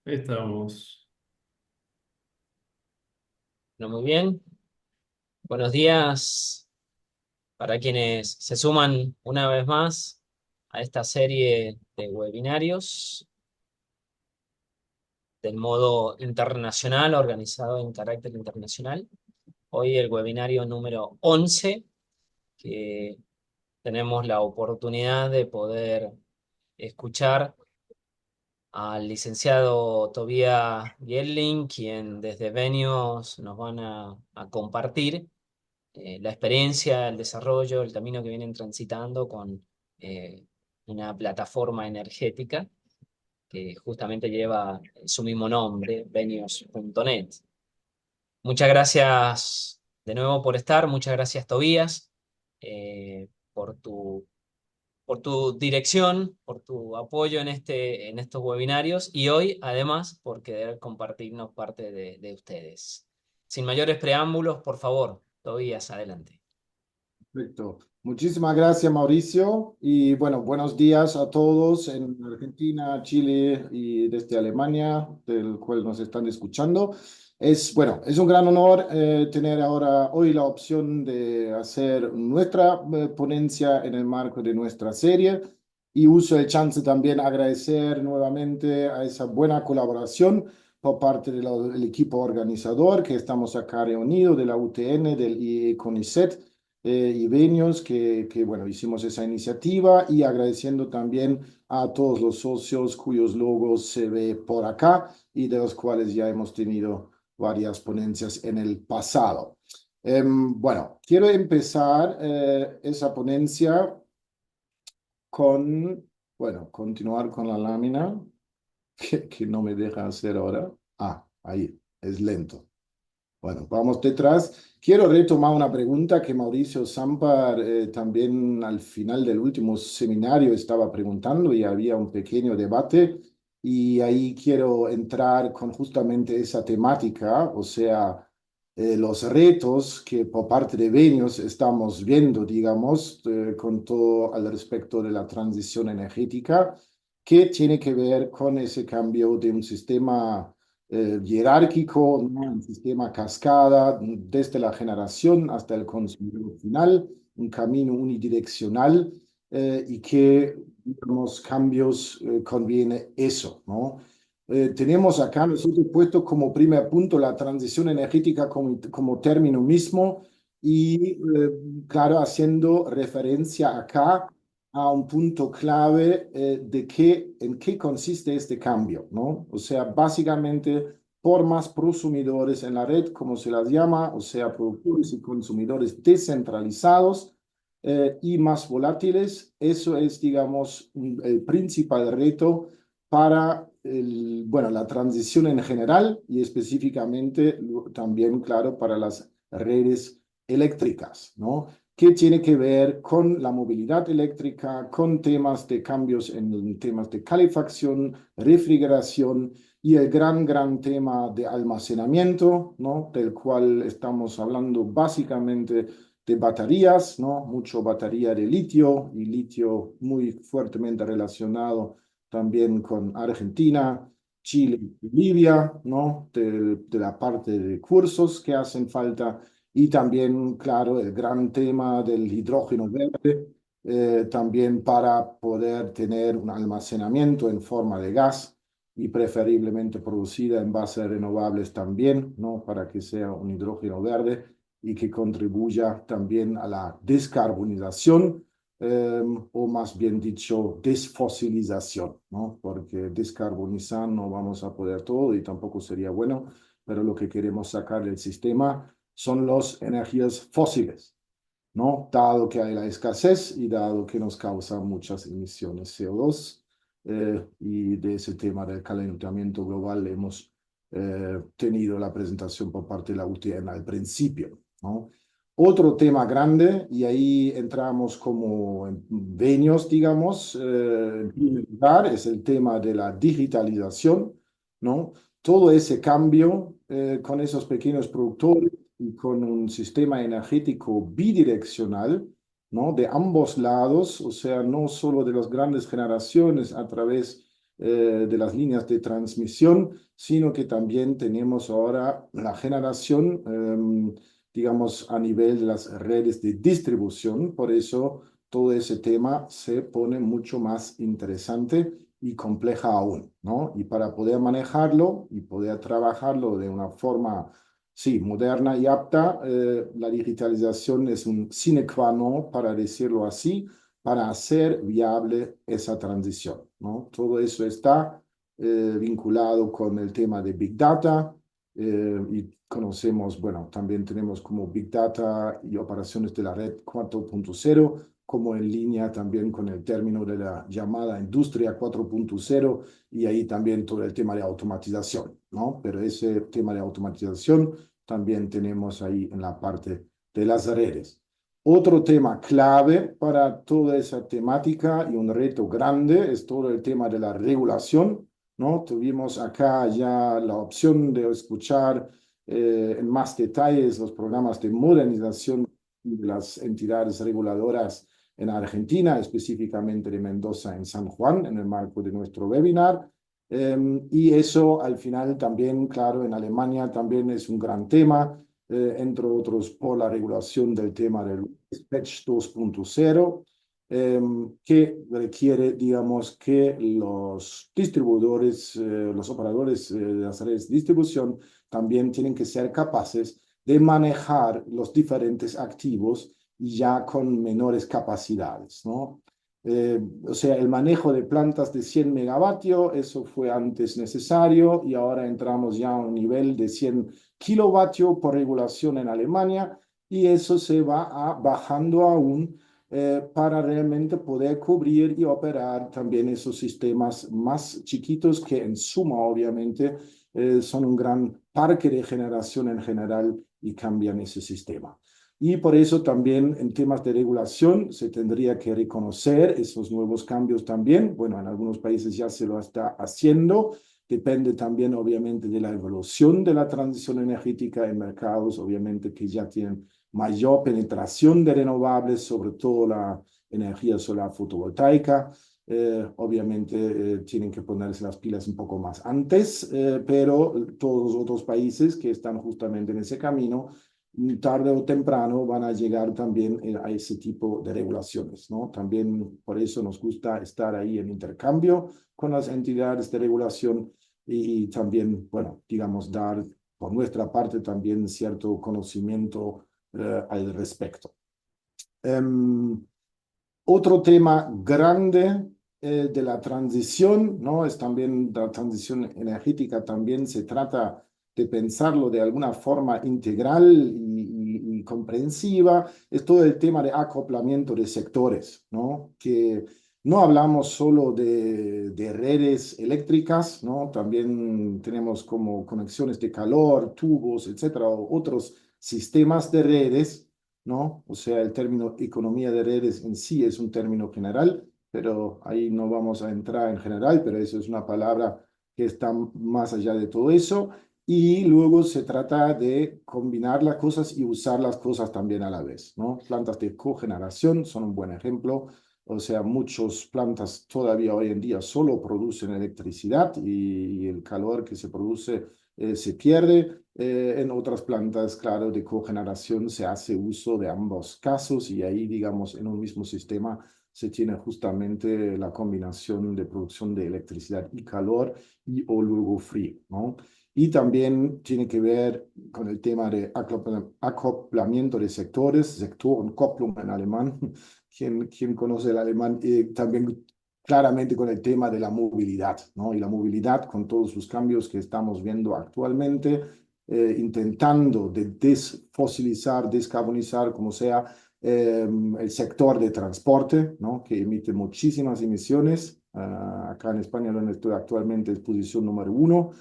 Ahí estamos. Bueno, muy bien. Buenos días para quienes se suman una vez más a esta serie de webinarios del modo internacional, organizado en carácter internacional. Hoy el webinario número 11, que tenemos la oportunidad de poder escuchar al licenciado Tobías Bielling, quien desde Venios nos van a compartir la experiencia, el desarrollo, el camino que vienen transitando con eh, una plataforma energética que justamente lleva su mismo nombre, Venios.net. Muchas gracias de nuevo por estar, muchas gracias Tobías por tu dirección, por tu apoyo en estos webinarios y hoy además por querer compartirnos parte de ustedes. Sin mayores preámbulos, por favor, Tobías, adelante. Perfecto. Muchísimas gracias, Mauricio. Y bueno, buenos días a todos en Argentina, Chile y desde Alemania, del cual nos están escuchando. Es un gran honor tener ahora hoy la opción de hacer nuestra ponencia en el marco de nuestra serie. Y uso el chance también agradecer nuevamente a esa buena colaboración por parte del equipo organizador que estamos acá reunidos, de la UTN, del IE CONICET y Venios, bueno, hicimos esa iniciativa y agradeciendo también a todos los socios cuyos logos se ve por acá y de los cuales ya hemos tenido varias ponencias en el pasado. Bueno, quiero empezar esa ponencia con, bueno, continuar con la lámina que no me deja hacer ahora. Ah, ahí, es lento. Bueno, vamos detrás. Quiero retomar una pregunta que Mauricio Zampar también al final del último seminario estaba preguntando y había un pequeño debate y ahí quiero entrar con justamente esa temática, o sea, los retos que por parte de Venios estamos viendo, digamos, con todo al respecto de la transición energética, que tiene que ver con ese cambio de un sistema jerárquico, ¿no? Un sistema cascada desde la generación hasta el consumidor final, un camino unidireccional y que, digamos, cambios conviene eso, ¿no? Tenemos acá nosotros puesto como primer punto la transición energética como término mismo y, claro, haciendo referencia acá a un punto clave en qué consiste este cambio, ¿no? O sea, básicamente por más prosumidores en la red, como se las llama, o sea, productores y consumidores descentralizados y más volátiles, eso es, digamos, el principal reto para bueno, la transición en general y específicamente también, claro, para las redes eléctricas, ¿no? Que tiene que ver con la movilidad eléctrica, con temas de cambios en temas de calefacción, refrigeración y el gran tema de almacenamiento, ¿no? Del cual estamos hablando básicamente de baterías, ¿no? Mucho batería de litio y litio muy fuertemente relacionado también con Argentina, Chile y Libia, ¿no? De la parte de cursos que hacen falta y también, claro, el gran tema del hidrógeno verde, también para poder tener un almacenamiento en forma de gas y preferiblemente producida en bases renovables también, ¿no? Para que sea un hidrógeno verde y que contribuya también a la descarbonización o más bien dicho, desfosilización, ¿no? Porque descarbonizar no vamos a poder todo y tampoco sería bueno, pero lo que queremos sacar del sistema son las energías fósiles, ¿no? Dado que hay la escasez y dado que nos causa muchas emisiones CO2 y de ese tema del calentamiento global hemos tenido la presentación por parte de la UTN al principio, ¿no? Otro tema grande, y ahí entramos como en venios, digamos, en primer lugar, es el tema de la digitalización, ¿no? Todo ese cambio con esos pequeños productores y con un sistema energético bidireccional, ¿no? De ambos lados, o sea, no solo de las grandes generaciones a través de las líneas de transmisión, sino que también tenemos ahora la generación, digamos, a nivel de las redes de distribución. Por eso todo ese tema se pone mucho más interesante y compleja aún, ¿no? Y para poder manejarlo y poder trabajarlo de una forma, sí, moderna y apta, la digitalización es un sine qua non, para decirlo así, para hacer viable esa transición, ¿no? Todo eso está vinculado con el tema de Big Data, y conocemos, bueno, también tenemos como Big Data y operaciones de la red 4.0, como en línea también con el término de la llamada industria 4.0, y ahí también todo el tema de automatización, ¿no? Pero ese tema de automatización también tenemos ahí en la parte de las redes. Otro tema clave para toda esa temática y un reto grande es todo el tema de la regulación, ¿no? Tuvimos acá ya la opción de escuchar en más detalles los programas de modernización de las entidades reguladoras en Argentina, específicamente de Mendoza en San Juan, en el marco de nuestro webinar. Y eso al final también, claro, en Alemania también es un gran tema, entre otros por la regulación del tema del Dispatch 2.0, que requiere, digamos, que los distribuidores, los operadores de las redes de distribución también tienen que ser capaces de manejar los diferentes activos ya con menores capacidades, ¿no? O sea, el manejo de plantas de 100 megavatios, eso fue antes necesario y ahora entramos ya a un nivel de 100 kilovatios por regulación en Alemania, y eso se va bajando aún para realmente poder cubrir y operar también esos sistemas más chiquitos que en suma obviamente son un gran parque de generación en general y cambian ese sistema. Y por eso también en temas de regulación se tendría que reconocer esos nuevos cambios también. Bueno, en algunos países ya se lo está haciendo. Depende también, obviamente, de la evolución de la transición energética en mercados, obviamente, que ya tienen mayor penetración de renovables, sobre todo la energía solar fotovoltaica. Obviamente tienen que ponerse las pilas un poco más antes, pero todos los otros países que están justamente en ese camino, tarde o temprano van a llegar también a ese tipo de regulaciones, ¿no? También por eso nos gusta estar ahí en intercambio con las entidades de regulación y también, bueno, digamos, dar por nuestra parte también cierto conocimiento al respecto. Otro tema grande de la transición, ¿no? Es también la transición energética, también se trata de pensarlo de alguna forma integral y comprensiva, es todo el tema de acoplamiento de sectores, ¿no? Que no hablamos solo de redes eléctricas, ¿no? También tenemos como conexiones de calor, tubos, etcétera, o otros sistemas de redes, ¿no? O sea, el término economía de redes en sí es un término general, pero ahí no vamos a entrar en general, pero eso es una palabra que está más allá de todo eso. Y luego se trata de combinar las cosas y usar las cosas también a la vez, ¿no? Plantas de cogeneración son un buen ejemplo. O sea, muchas plantas todavía hoy en día solo producen electricidad y el calor que se produce se pierde. En otras plantas, claro, de cogeneración se hace uso de ambos casos y ahí, digamos, en un mismo sistema se tiene justamente la combinación de producción de electricidad y calor y o luego frío, ¿no? Y también tiene que ver con el tema de acoplamiento de sectores, Sektorenkopplung en alemán. Quien conoce el alemán, también claramente con el tema de la movilidad, ¿no? Y la movilidad con todos sus cambios que estamos viendo actualmente, intentando de desfosilizar, descarbonizar, como sea, el sector de transporte, ¿no? Que emite muchísimas emisiones. Acá en España, donde estoy actualmente, es posición número uno.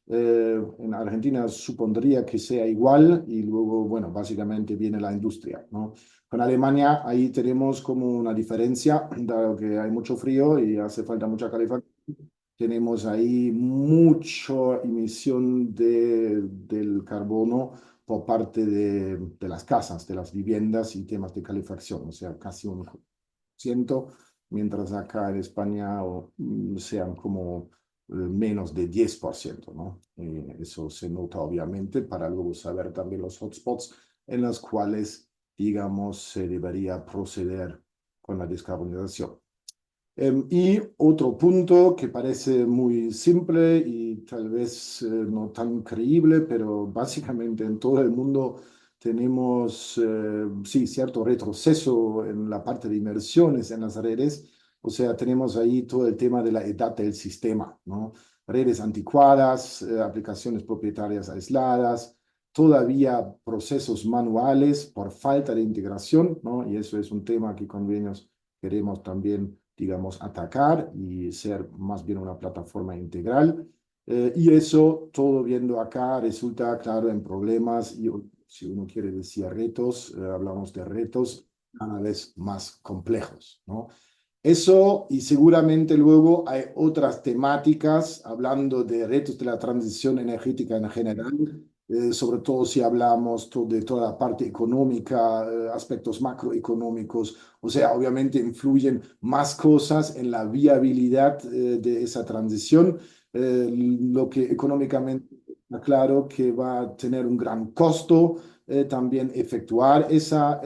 En Argentina supondría que sea igual y luego, bueno, básicamente viene la industria, ¿no? Con Alemania ahí tenemos como una diferencia, dado que hay mucho frío y hace falta mucha calefacción. Tenemos ahí mucha emisión del carbono por parte de las casas, de las viviendas y temas de calefacción, o sea, casi un ciento, mientras acá en España sean como menos de 10%, ¿no? Eso se nota obviamente para luego saber también los hotspots en los cuales, digamos, se debería proceder con la descarbonización. Y otro punto que parece muy simple y tal vez no tan creíble, pero básicamente en todo el mundo tenemos, sí, cierto retroceso en la parte de inversiones en las redes. O sea, tenemos ahí todo el tema de la edad del sistema, ¿no? Redes anticuadas, aplicaciones propietarias aisladas, todavía procesos manuales por falta de integración, ¿no? Y eso es un tema que Convenios queremos también, digamos, atacar y ser más bien una plataforma integral. Y eso, todo viendo acá, resulta claro en problemas y si uno quiere decir retos, hablamos de retos cada vez más complejos, ¿no? Eso y seguramente luego hay otras temáticas, hablando de retos de la transición energética en general, sobre todo si hablamos de toda la parte económica, aspectos macroeconómicos, o sea, obviamente influyen más cosas en la viabilidad de esa transición, lo que económicamente está claro que va a tener un gran costo. También efectuar esa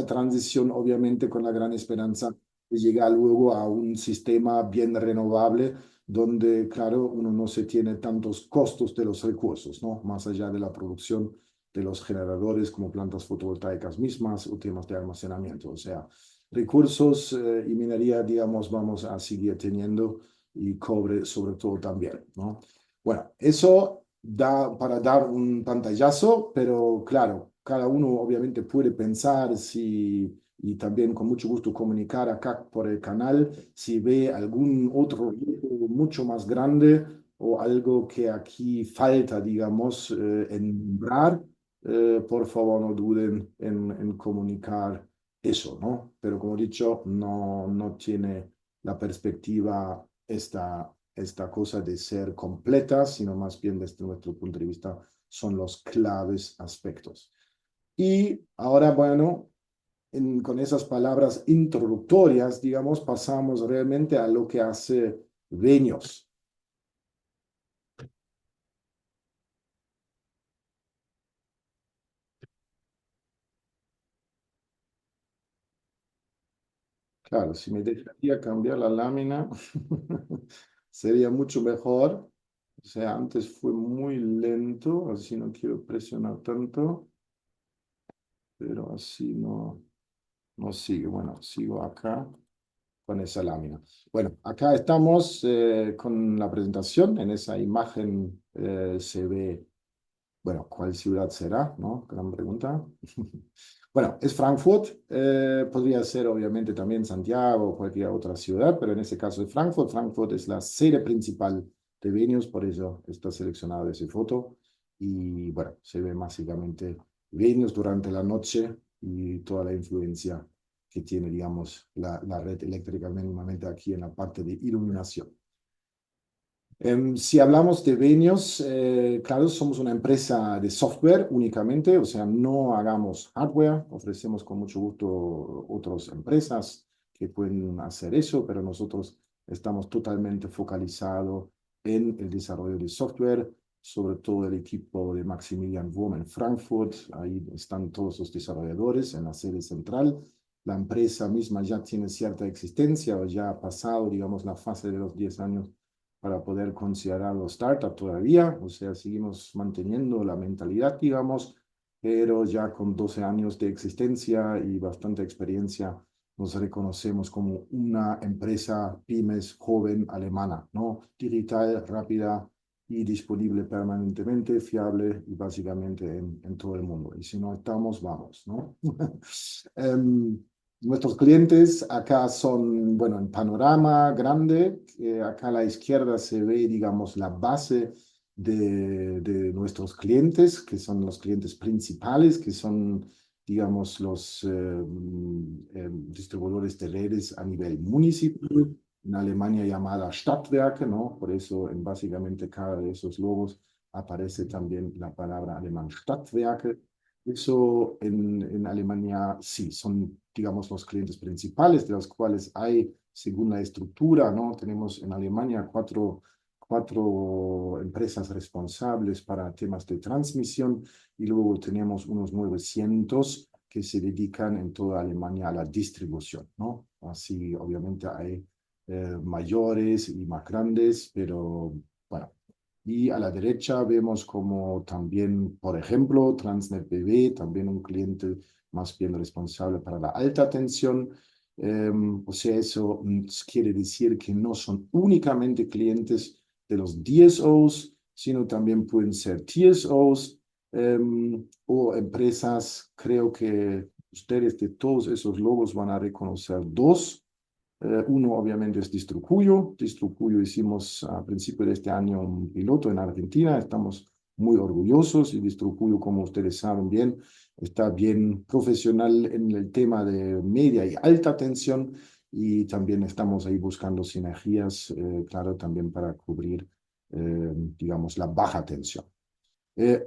transición, obviamente con la gran esperanza llega luego a un sistema bien renovable donde, claro, uno no se tiene tantos costos de los recursos, ¿no? Más allá de la producción de los generadores como plantas fotovoltaicas mismas o temas de almacenamiento. O sea, recursos y minería, digamos, vamos a seguir teniendo y cobre sobre todo también, ¿no? Bueno, eso da para dar un pantallazo, pero claro, cada uno obviamente puede pensar si y también con mucho gusto comunicar acá por el canal si ve algún otro reto mucho más grande o algo que aquí falta, digamos, en nombrar. Por favor, no duden en comunicar eso, ¿no? Pero como he dicho, no tiene la perspectiva esta cosa de ser completa, sino más bien desde nuestro punto de vista son los claves aspectos. Y ahora, bueno, con esas palabras introductorias, digamos, pasamos realmente a lo que hace Venios. Claro, si me dejaría cambiar la lámina, sería mucho mejor. O sea, antes fue muy lento, así no quiero presionar tanto, pero así no sigue. Bueno, sigo acá con esa lámina. Bueno, acá estamos con la presentación. En esa imagen se ve, bueno, ¿cuál ciudad será? ¿No? Gran pregunta. Bueno, es Frankfurt. Podría ser obviamente también Santiago o cualquier otra ciudad, pero en este caso es Frankfurt. Frankfurt es la sede principal de Venus, por eso está seleccionada esa foto. Y bueno, se ve básicamente Venus durante la noche y toda la influencia que tiene, digamos, la red eléctrica mínimamente aquí en la parte de iluminación. Si hablamos de Venios, claro, somos una empresa de software únicamente, o sea, no hagamos hardware, ofrecemos con mucho gusto otras empresas que pueden hacer eso, pero nosotros estamos totalmente focalizados en el desarrollo de software, sobre todo el equipo de Maximilian Wurm en Frankfurt, ahí están todos los desarrolladores en la sede central. La empresa misma ya tiene cierta existencia o ya ha pasado, digamos, la fase de los 10 años para poder considerarlo startup todavía, o sea, seguimos manteniendo la mentalidad, digamos, pero ya con 12 años de existencia y bastante experiencia, nos reconocemos como una empresa pymes joven alemana, ¿no? Digital, rápida y disponible permanentemente, fiable y básicamente en todo el mundo. Y si no estamos, vamos, ¿no? Nuestros clientes acá son, bueno, en panorama grande. Acá a la izquierda se ve, digamos, la base de nuestros clientes, que son los clientes principales, que son, digamos, los distribuidores de redes a nivel municipal. En Alemania llamada Stadtwerke, ¿no? Por eso en básicamente cada de esos logos aparece también la palabra alemán Stadtwerke. Eso en Alemania sí, son, digamos, los clientes principales, de los cuales hay, según la estructura, ¿no? Tenemos en Alemania cuatro empresas responsables para temas de transmisión y luego tenemos unos 900 que se dedican en toda Alemania a la distribución, ¿no? Así, obviamente, hay mayores y más grandes, pero bueno. Y a la derecha vemos como también, por ejemplo, Transnet BW, también un cliente más bien responsable para la alta tensión. O sea, eso quiere decir que no son únicamente clientes de los DSOs, sino también pueden ser TSOs o empresas. Creo que ustedes de todos esos logos van a reconocer dos. Uno obviamente es Distrucuyo. Distrucuyo hicimos a principio de este año un piloto en Argentina. Estamos muy orgullosos y Distrucuyo, como ustedes saben bien, está bien profesional en el tema de media y alta tensión y también estamos ahí buscando sinergias, claro, también para cubrir, digamos, la baja tensión.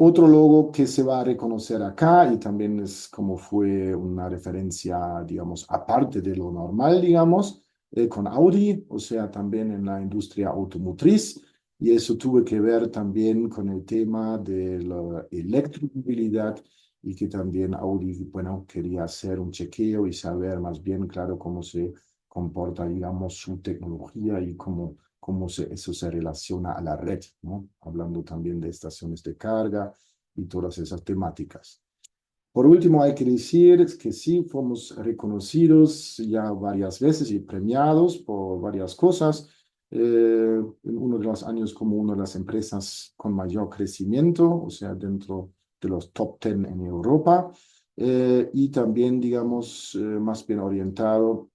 Otro logo que se va a reconocer acá y también es como fue una referencia, digamos, aparte de lo normal, digamos, con Audi, o sea, también en la industria automotriz. Y eso tuvo que ver también con el tema de la electromovilidad y que también Audi, bueno, quería hacer un chequeo y saber más bien, claro, cómo se comporta, digamos, su tecnología y eso se relaciona a la red, ¿no? Hablando también de estaciones de carga y todas esas temáticas. Por último, hay que decir que sí, fuimos reconocidos ya varias veces y premiados por varias cosas. En uno de los años como una de las empresas con mayor crecimiento, o sea, dentro de los top 10 en Europa, y también, digamos, más bien orientado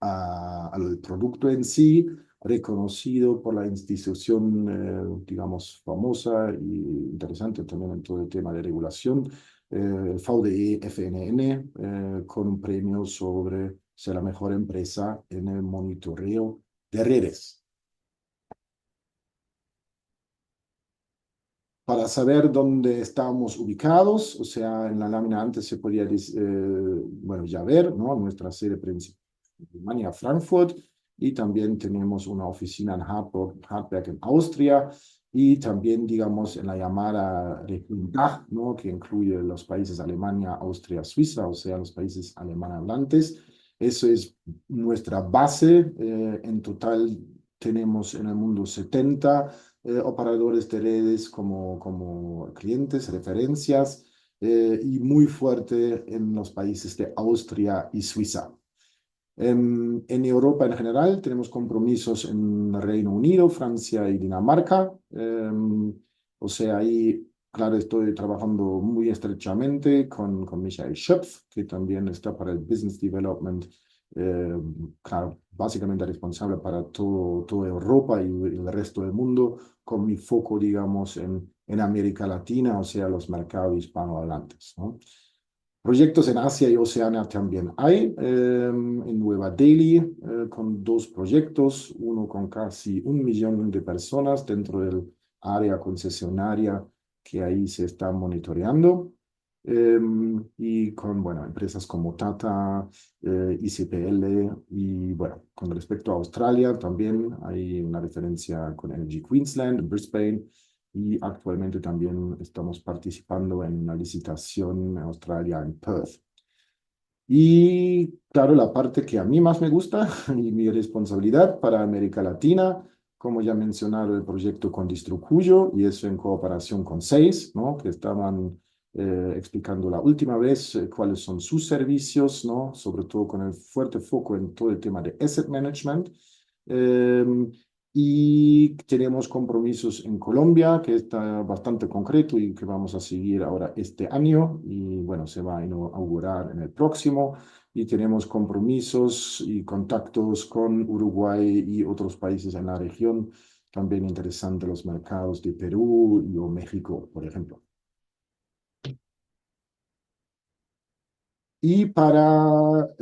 al producto en sí, reconocido por la institución, digamos, famosa y interesante también en todo el tema de regulación, el VDE FNN, con un premio sobre ser la mejor empresa en el monitoreo de redes. Para saber dónde estamos ubicados, o sea, en la lámina antes se podía, bueno, ya ver, ¿no? Nuestra sede principal en Alemania, Frankfurt, y también tenemos una oficina en Hartberg, en Austria, y también, digamos, en la llamada región DACH, ¿no? Que incluye los países Alemania, Austria, Suiza, o sea, los países alemán hablantes. Eso es nuestra base. En total tenemos en el mundo 70 operadores de redes como clientes, referencias, y muy fuerte en los países de Austria y Suiza. En Europa en general tenemos compromisos en Reino Unido, Francia y Dinamarca. O sea, ahí, claro, estoy trabajando muy estrechamente con Michael Schöpf, que también está para el Business Development, eh, claro, básicamente responsable para toda Europa y el resto del mundo, con mi foco, digamos, en América Latina, o sea, los mercados hispanohablantes, ¿no? Proyectos en Asia y Oceania también hay, en Nueva Delhi, con dos proyectos, uno con casi 1 millón de personas dentro del área concesionaria que ahí se está monitoreando, y con, bueno, empresas como Tata, ICPL, y bueno, con respecto a Australia también hay una referencia con Energy Queensland, Brisbane, y actualmente también estamos participando en una licitación en Australia, en Perth. Y claro, la parte que a mí más me gusta y mi responsabilidad para América Latina, como ya mencionado, el proyecto con Distrucuyo y eso en cooperación con SEIS, ¿no? Que estaban explicando la última vez cuáles son sus servicios, ¿no? Sobre todo con el fuerte foco en todo el tema de asset management. Y tenemos compromisos en Colombia, que está bastante concreto y que vamos a seguir ahora este año. Y bueno, se va a inaugurar en el próximo. Y tenemos compromisos y contactos con Uruguay y otros países en la región. También interesantes los mercados de Perú y o México, por ejemplo. Y para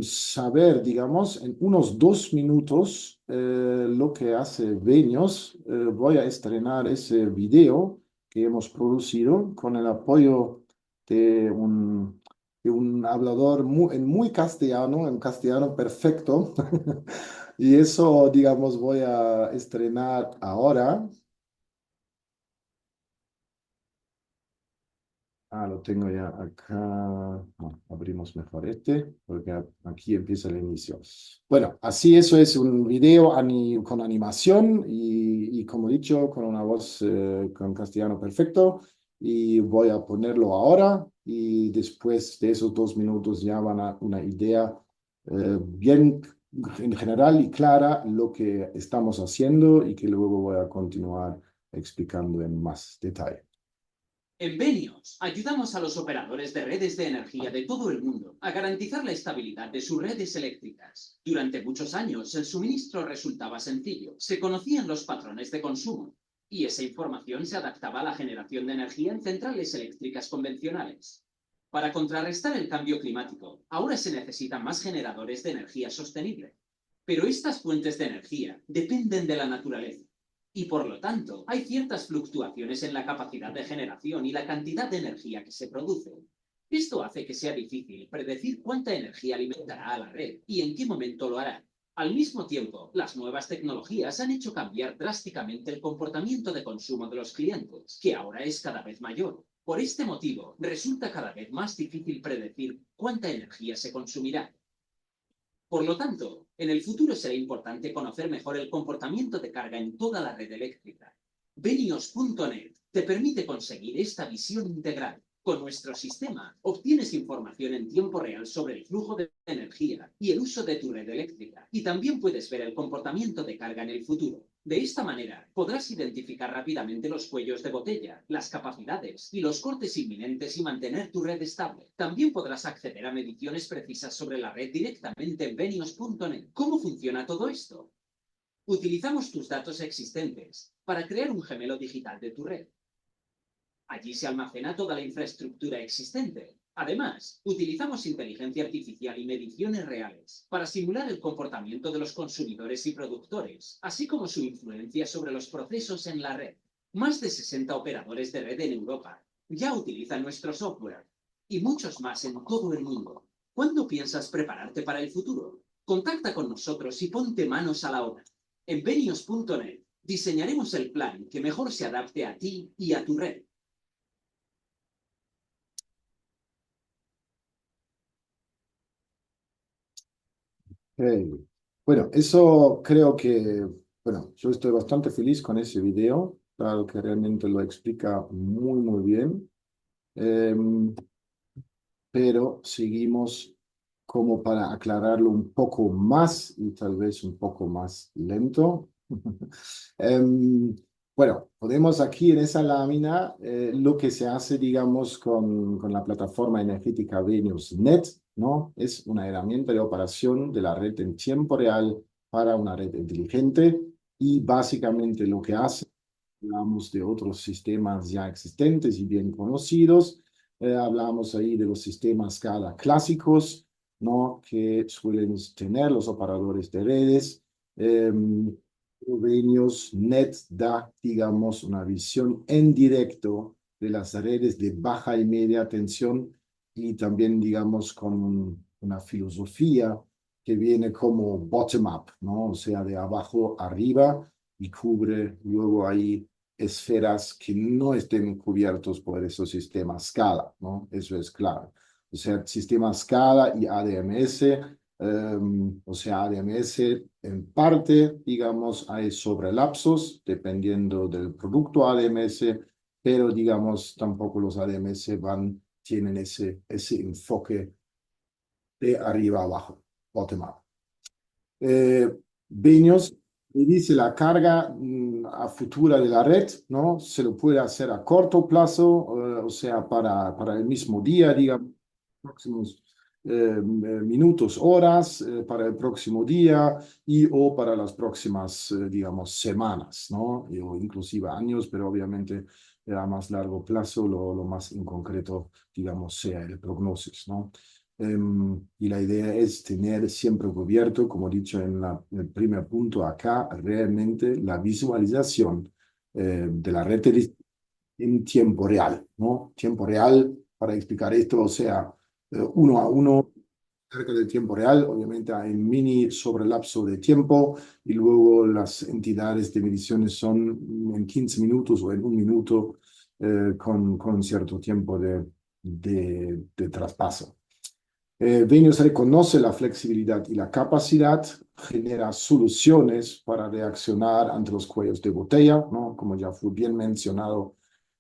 saber, digamos, en unos 2 minutos lo que hace Venios, voy a estrenar ese video que hemos producido con el apoyo de un hablador en muy castellano, en castellano perfecto, Y eso, digamos, voy a estrenar ahora. Ah, lo tengo ya acá. Abrimos mejor este, porque aquí empieza el inicio. Bueno, así eso es un video con animación y como dicho, con una voz con castellano perfecto. Y voy a ponerlo ahora y después de esos 2 minutos ya van a una idea bien en general y clara lo que estamos haciendo y que luego voy a continuar explicando en más detalle. En Benios, ayudamos a los operadores de redes de energía de todo el mundo a garantizar la estabilidad de sus redes eléctricas. Durante muchos años, el suministro resultaba sencillo. Se conocían los patrones de consumo y esa información se adaptaba a la generación de energía en centrales eléctricas convencionales. Para contrarrestar el cambio climático, ahora se necesitan más generadores de energía sostenible. Pero estas fuentes de energía dependen de la naturaleza y por lo tanto hay ciertas fluctuaciones en la capacidad de generación y la cantidad de energía que se produce. Esto hace que sea difícil predecir cuánta energía alimentará a la red y en qué momento lo hará. Al mismo tiempo, las nuevas tecnologías han hecho cambiar drásticamente el comportamiento de consumo de los clientes, que ahora es cada vez mayor. Por este motivo, resulta cada vez más difícil predecir cuánta energía se consumirá. Por lo tanto, en el futuro será importante conocer mejor el comportamiento de carga en toda la red eléctrica. Benios.net te permite conseguir esta visión integral. Con nuestro sistema, obtienes información en tiempo real sobre el flujo de energía y el uso de tu red eléctrica, y también puedes ver el comportamiento de carga en el futuro. De esta manera, podrás identificar rápidamente los cuellos de botella, las capacidades y los cortes inminentes y mantener tu red estable. También podrás acceder a mediciones precisas sobre la red directamente en Benios.net. ¿Cómo funciona todo esto? Utilizamos tus datos existentes para crear un gemelo digital de tu red. Allí se almacena toda la infraestructura existente. Además, utilizamos inteligencia artificial y mediciones reales para simular el comportamiento de los consumidores y productores, así como su influencia sobre los procesos en la red. Más de 60 operadores de red en Europa ya utilizan nuestro software y muchos más en todo el mundo. ¿Cuándo piensas prepararte para el futuro? Contacta con nosotros y ponte manos a la obra. En Benios.net diseñaremos el plan que mejor se adapte a ti y a tu red. Ok. Bueno, eso creo que, bueno, yo estoy bastante feliz con ese video, claro que realmente lo explica muy, muy bien. Em, pero seguimos como para aclararlo un poco más y tal vez un poco más lento. Em, bueno, podemos aquí en esa lámina lo que se hace, digamos, con la plataforma energética VenusNet, ¿no? Es una herramienta de operación de la red en tiempo real para una red inteligente y básicamente lo que hace, hablamos de otros sistemas ya existentes y bien conocidos. Hablamos ahí de los sistemas SCADA clásicos, ¿no? Que suelen tener los operadores de redes. Eh, Convenios Net da, digamos, una visión en directo de las redes de baja y media tensión y también, digamos, con una filosofía que viene como bottom-up, ¿no? O sea, de abajo arriba y cubre luego ahí esferas que no estén cubiertos por esos sistemas SCADA, ¿no? Eso es claro. O sea, sistema SCADA y ADMS, o sea, ADMS en parte, digamos, hay sobrelapsos dependiendo del producto ADMS, pero digamos, tampoco los ADMS tienen ese enfoque de arriba abajo, bottom up. Benios y dice la carga a futura de la red, ¿no? Se lo puede hacer a corto plazo, o sea, para el mismo día, digamos, próximos minutos, horas, para el próximo día y o para las próximas, digamos, semanas, ¿no? O inclusive años, pero obviamente a más largo plazo, lo más en concreto, digamos, sea el prognosis, ¿no? Y la idea es tener siempre cubierto, como he dicho en el primer punto acá, realmente la visualización de la red en tiempo real, ¿no? Tiempo real, para explicar esto, o sea, uno a uno, cerca del tiempo real. Obviamente hay mini sobrelapso de tiempo y luego las entidades de mediciones son en 15 minutos o en un minuto con cierto tiempo de traspaso. Venius reconoce la flexibilidad y la capacidad, genera soluciones para reaccionar ante los cuellos de botella, ¿no? Como ya fue bien mencionado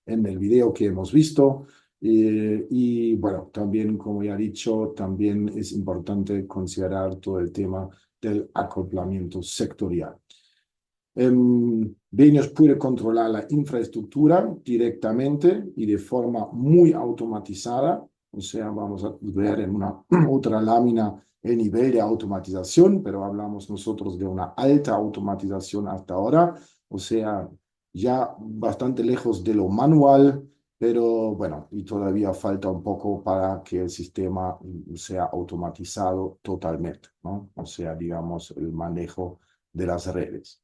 en el video que hemos visto. Y bueno, también, como ya he dicho, también es importante considerar todo el tema del acoplamiento sectorial. Venius puede controlar la infraestructura directamente y de forma muy automatizada. O sea, vamos a ver en una otra lámina el nivel de automatización, pero hablamos nosotros de una alta automatización hasta ahora. O sea, ya bastante lejos de lo manual, pero bueno, y todavía falta un poco para que el sistema sea automatizado totalmente, ¿no? O sea, digamos, el manejo de las redes.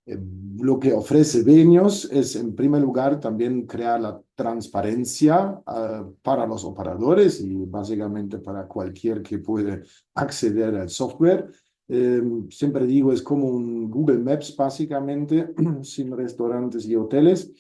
Lo que ofrece Venius es, en primer lugar, también crear la transparencia para los operadores y básicamente para cualquier que puede acceder al software. Siempre digo, es como un Google Maps, básicamente, sin restaurantes y hoteles,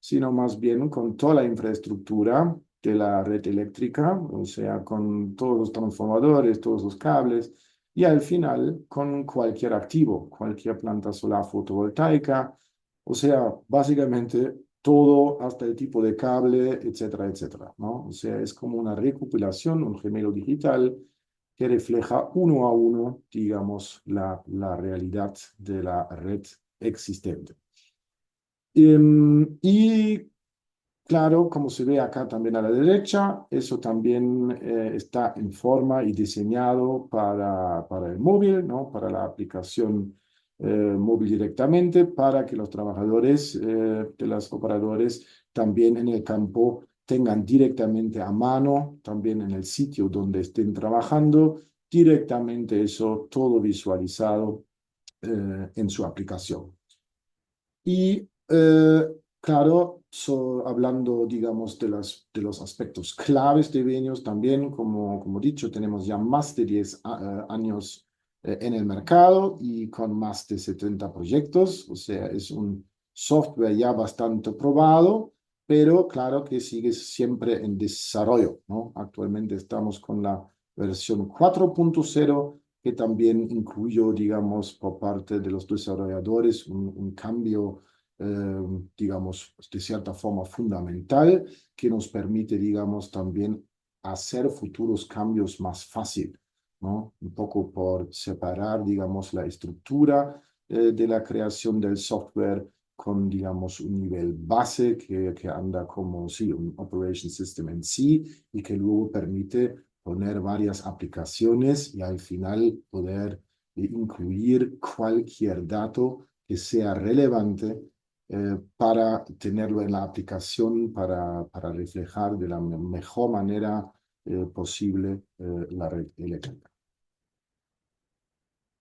sino más bien con toda la infraestructura de la red eléctrica, o sea, con todos los transformadores, todos los cables, y al final con cualquier activo, cualquier planta solar fotovoltaica, o sea, básicamente todo hasta el tipo de cable, etcétera, etcétera, ¿no? O sea, es como una recopilación, un gemelo digital que refleja uno a uno, digamos, la realidad de la red existente. Y claro, como se ve acá también a la derecha, eso también está en forma y diseñado para el móvil, ¿no? Para la aplicación móvil directamente, para que los trabajadores de los operadores también en el campo tengan directamente a mano, también en el sitio donde estén trabajando, directamente eso todo visualizado en su aplicación. Y claro, hablando, digamos, de los aspectos claves de Venius también, como dicho, tenemos ya más de 10 años en el mercado y con más de 70 proyectos, o sea, es un software ya bastante probado, pero claro que sigue siempre en desarrollo, ¿no? Actualmente estamos con la versión 4.0 que también incluyó, digamos, por parte de los desarrolladores un cambio, digamos, de cierta forma fundamental que nos permite, digamos, también hacer futuros cambios más fácil, ¿no? Un poco por separar, digamos, la estructura de la creación del software con, digamos, un nivel base que anda como, sí, un operation system en sí y que luego permite poner varias aplicaciones y al final poder incluir cualquier dato que sea relevante para tenerlo en la aplicación para reflejar de la mejor manera posible la red eléctrica.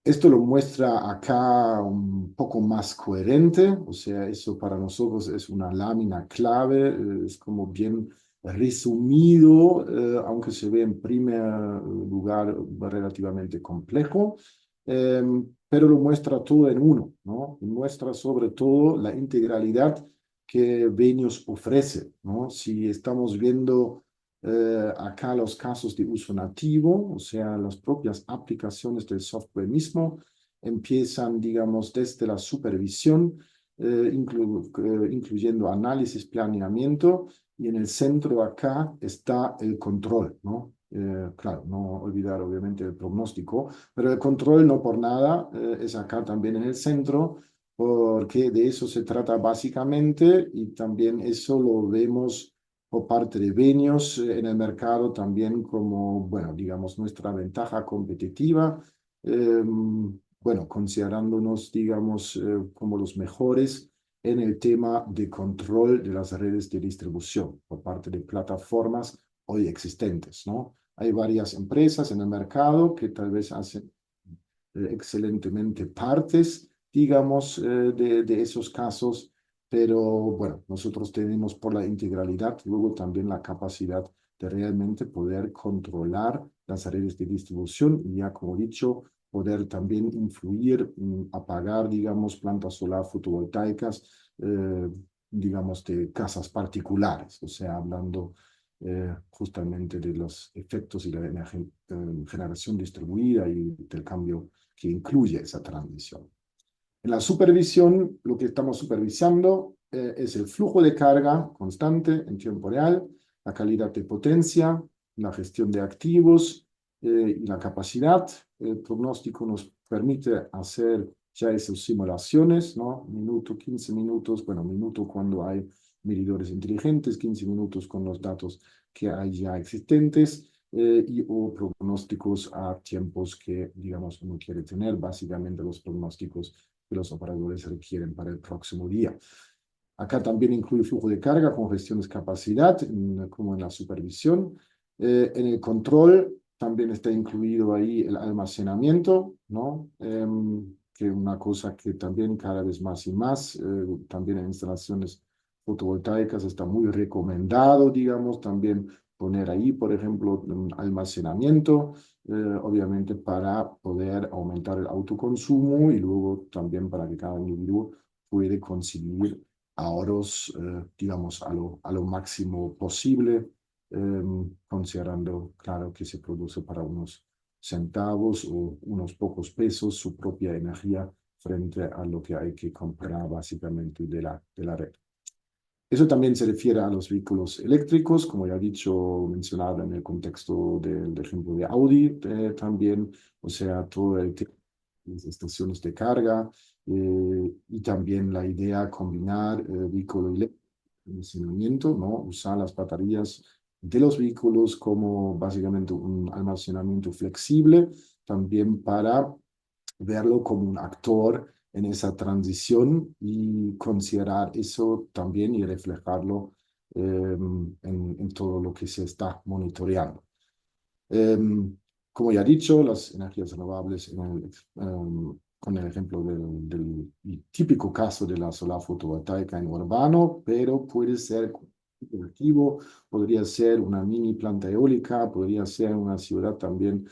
Esto lo muestra acá un poco más coherente, o sea, eso para nosotros es una lámina clave, es como bien resumido, aunque se ve en primer lugar relativamente complejo, pero lo muestra todo en uno, ¿no? Y muestra sobre todo la integralidad que Venius ofrece, ¿no? Si estamos viendo acá los casos de uso nativo, o sea, las propias aplicaciones del software mismo, empiezan, digamos, desde la supervisión, incluyendo análisis, planeamiento, y en el centro acá está el control, ¿no? Claro, no olvidar obviamente el pronóstico, pero el control no por nada es acá también en el centro, porque de eso se trata básicamente y también eso lo vemos por parte de Venius en el mercado también como, bueno, digamos, nuestra ventaja competitiva, bueno, considerándonos, digamos, como los mejores en el tema de control de las redes de distribución por parte de plataformas hoy existentes, ¿no? Hay varias empresas en el mercado que tal vez hacen excelentemente partes, digamos, de esos casos, pero bueno, nosotros tenemos por la integralidad luego también la capacidad de realmente poder controlar las redes de distribución y ya, como he dicho, poder también influir, apagar, digamos, plantas solar fotovoltaicas, digamos, de casas particulares, o sea, hablando justamente de los efectos y la generación distribuida y del cambio que incluye esa transición. En la supervisión, lo que estamos supervisando es el flujo de carga constante en tiempo real, la calidad de potencia, la gestión de activos y la capacidad. El pronóstico nos permite hacer ya esas simulaciones, ¿no? Minuto, 15 minutos, bueno, minuto cuando hay medidores inteligentes, 15 minutos con los datos que hay ya existentes o pronósticos a tiempos que, digamos, uno quiere tener, básicamente los pronósticos que los operadores requieren para el próximo día. Acá también incluye flujo de carga con gestiones de capacidad, como en la supervisión. En el control también está incluido ahí el almacenamiento, ¿no? Que es una cosa que también cada vez más y más, también en instalaciones fotovoltaicas está muy recomendado, digamos, también poner ahí, por ejemplo, un almacenamiento, obviamente para poder aumentar el autoconsumo y luego también para que cada individuo puede conseguir ahorros, digamos, a lo máximo posible, considerando, claro, que se produce para unos centavos o unos pocos pesos su propia energía frente a lo que hay que comprar básicamente de la red. Eso también se refiere a los vehículos eléctricos, como ya he dicho, mencionado en el contexto del ejemplo de Audi, también, o sea, todo el tema de las estaciones de carga y también la idea de combinar vehículo eléctrico y almacenamiento, ¿no? Usar las baterías de los vehículos como básicamente un almacenamiento flexible, también para verlo como un actor en esa transición y considerar eso también y reflejarlo en todo lo que se está monitoreando. Como ya he dicho, las energías renovables, con el ejemplo del típico caso de la solar fotovoltaica en urbano, pero puede ser activo, podría ser una mini planta eólica, podría ser una ciudad también,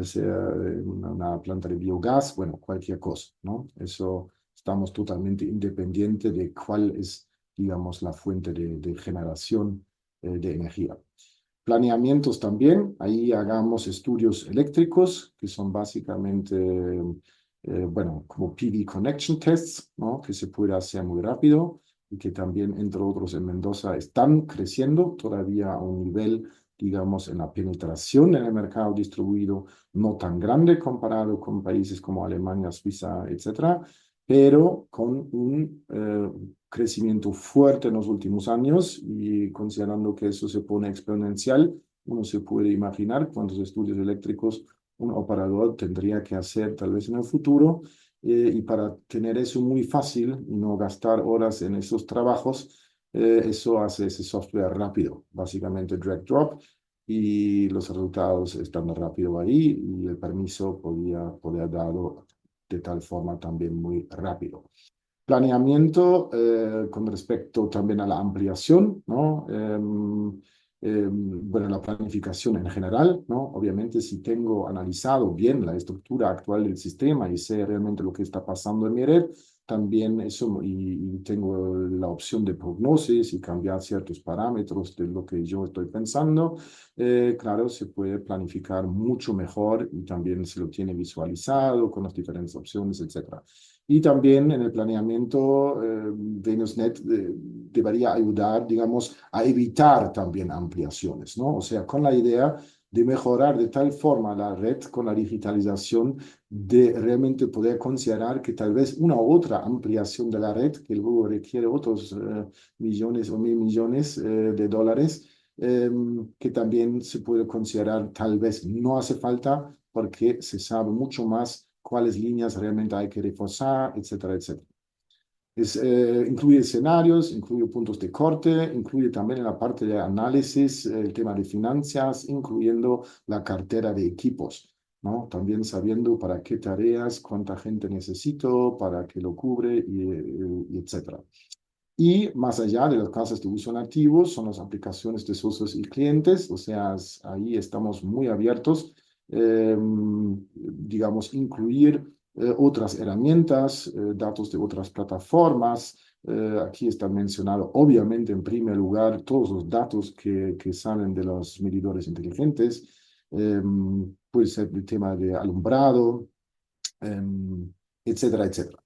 sea una planta de biogás, bueno, cualquier cosa, ¿no? Eso estamos totalmente independientes de cuál es, digamos, la fuente de generación de energía. Planeamientos también, ahí hagamos estudios eléctricos, que son básicamente, bueno, como PV Connection Tests, ¿no? Que se puede hacer muy rápido y que también, entre otros, en Mendoza están creciendo todavía a un nivel, digamos, en la penetración en el mercado distribuido no tan grande comparado con países como Alemania, Suiza, etcétera, pero con un crecimiento fuerte en los últimos años y considerando que eso se pone exponencial, uno se puede imaginar cuántos estudios eléctricos un operador tendría que hacer tal vez en el futuro y para tener eso muy fácil y no gastar horas en esos trabajos, eso hace ese software rápido, básicamente drag drop y los resultados están rápido ahí y el permiso podía darlo de tal forma también muy rápido. Planeamiento con respecto también a la ampliación, ¿no? Bueno, la planificación en general, ¿no? Obviamente, si tengo analizado bien la estructura actual del sistema y sé realmente lo que está pasando en mi red, también eso, y tengo la opción de prognosis y cambiar ciertos parámetros de lo que yo estoy pensando, claro, se puede planificar mucho mejor y también se lo tiene visualizado con las diferentes opciones, etcétera. Y también en el planeamiento, VenusNet debería ayudar, digamos, a evitar también ampliaciones, ¿no? O sea, con la idea de mejorar de tal forma la red con la digitalización, de realmente poder considerar que tal vez una u otra ampliación de la red, que luego requiere otros millones o mil millones de dólares, que también se puede considerar tal vez no hace falta porque se sabe mucho más cuáles líneas realmente hay que reforzar, etcétera, etcétera. Incluye escenarios, incluye puntos de corte, incluye también en la parte de análisis el tema de finanzas, incluyendo la cartera de equipos, ¿no? También sabiendo para qué tareas, cuánta gente necesito, para qué lo cubre, y etcétera. Y más allá de los casos de uso nativos, son las aplicaciones de socios y clientes, o sea, ahí estamos muy abiertos, digamos, incluir otras herramientas, datos de otras plataformas. Aquí está mencionado, obviamente, en primer lugar, todos los datos que salen de los medidores inteligentes. Puede ser el tema de alumbrado, etcétera, etcétera.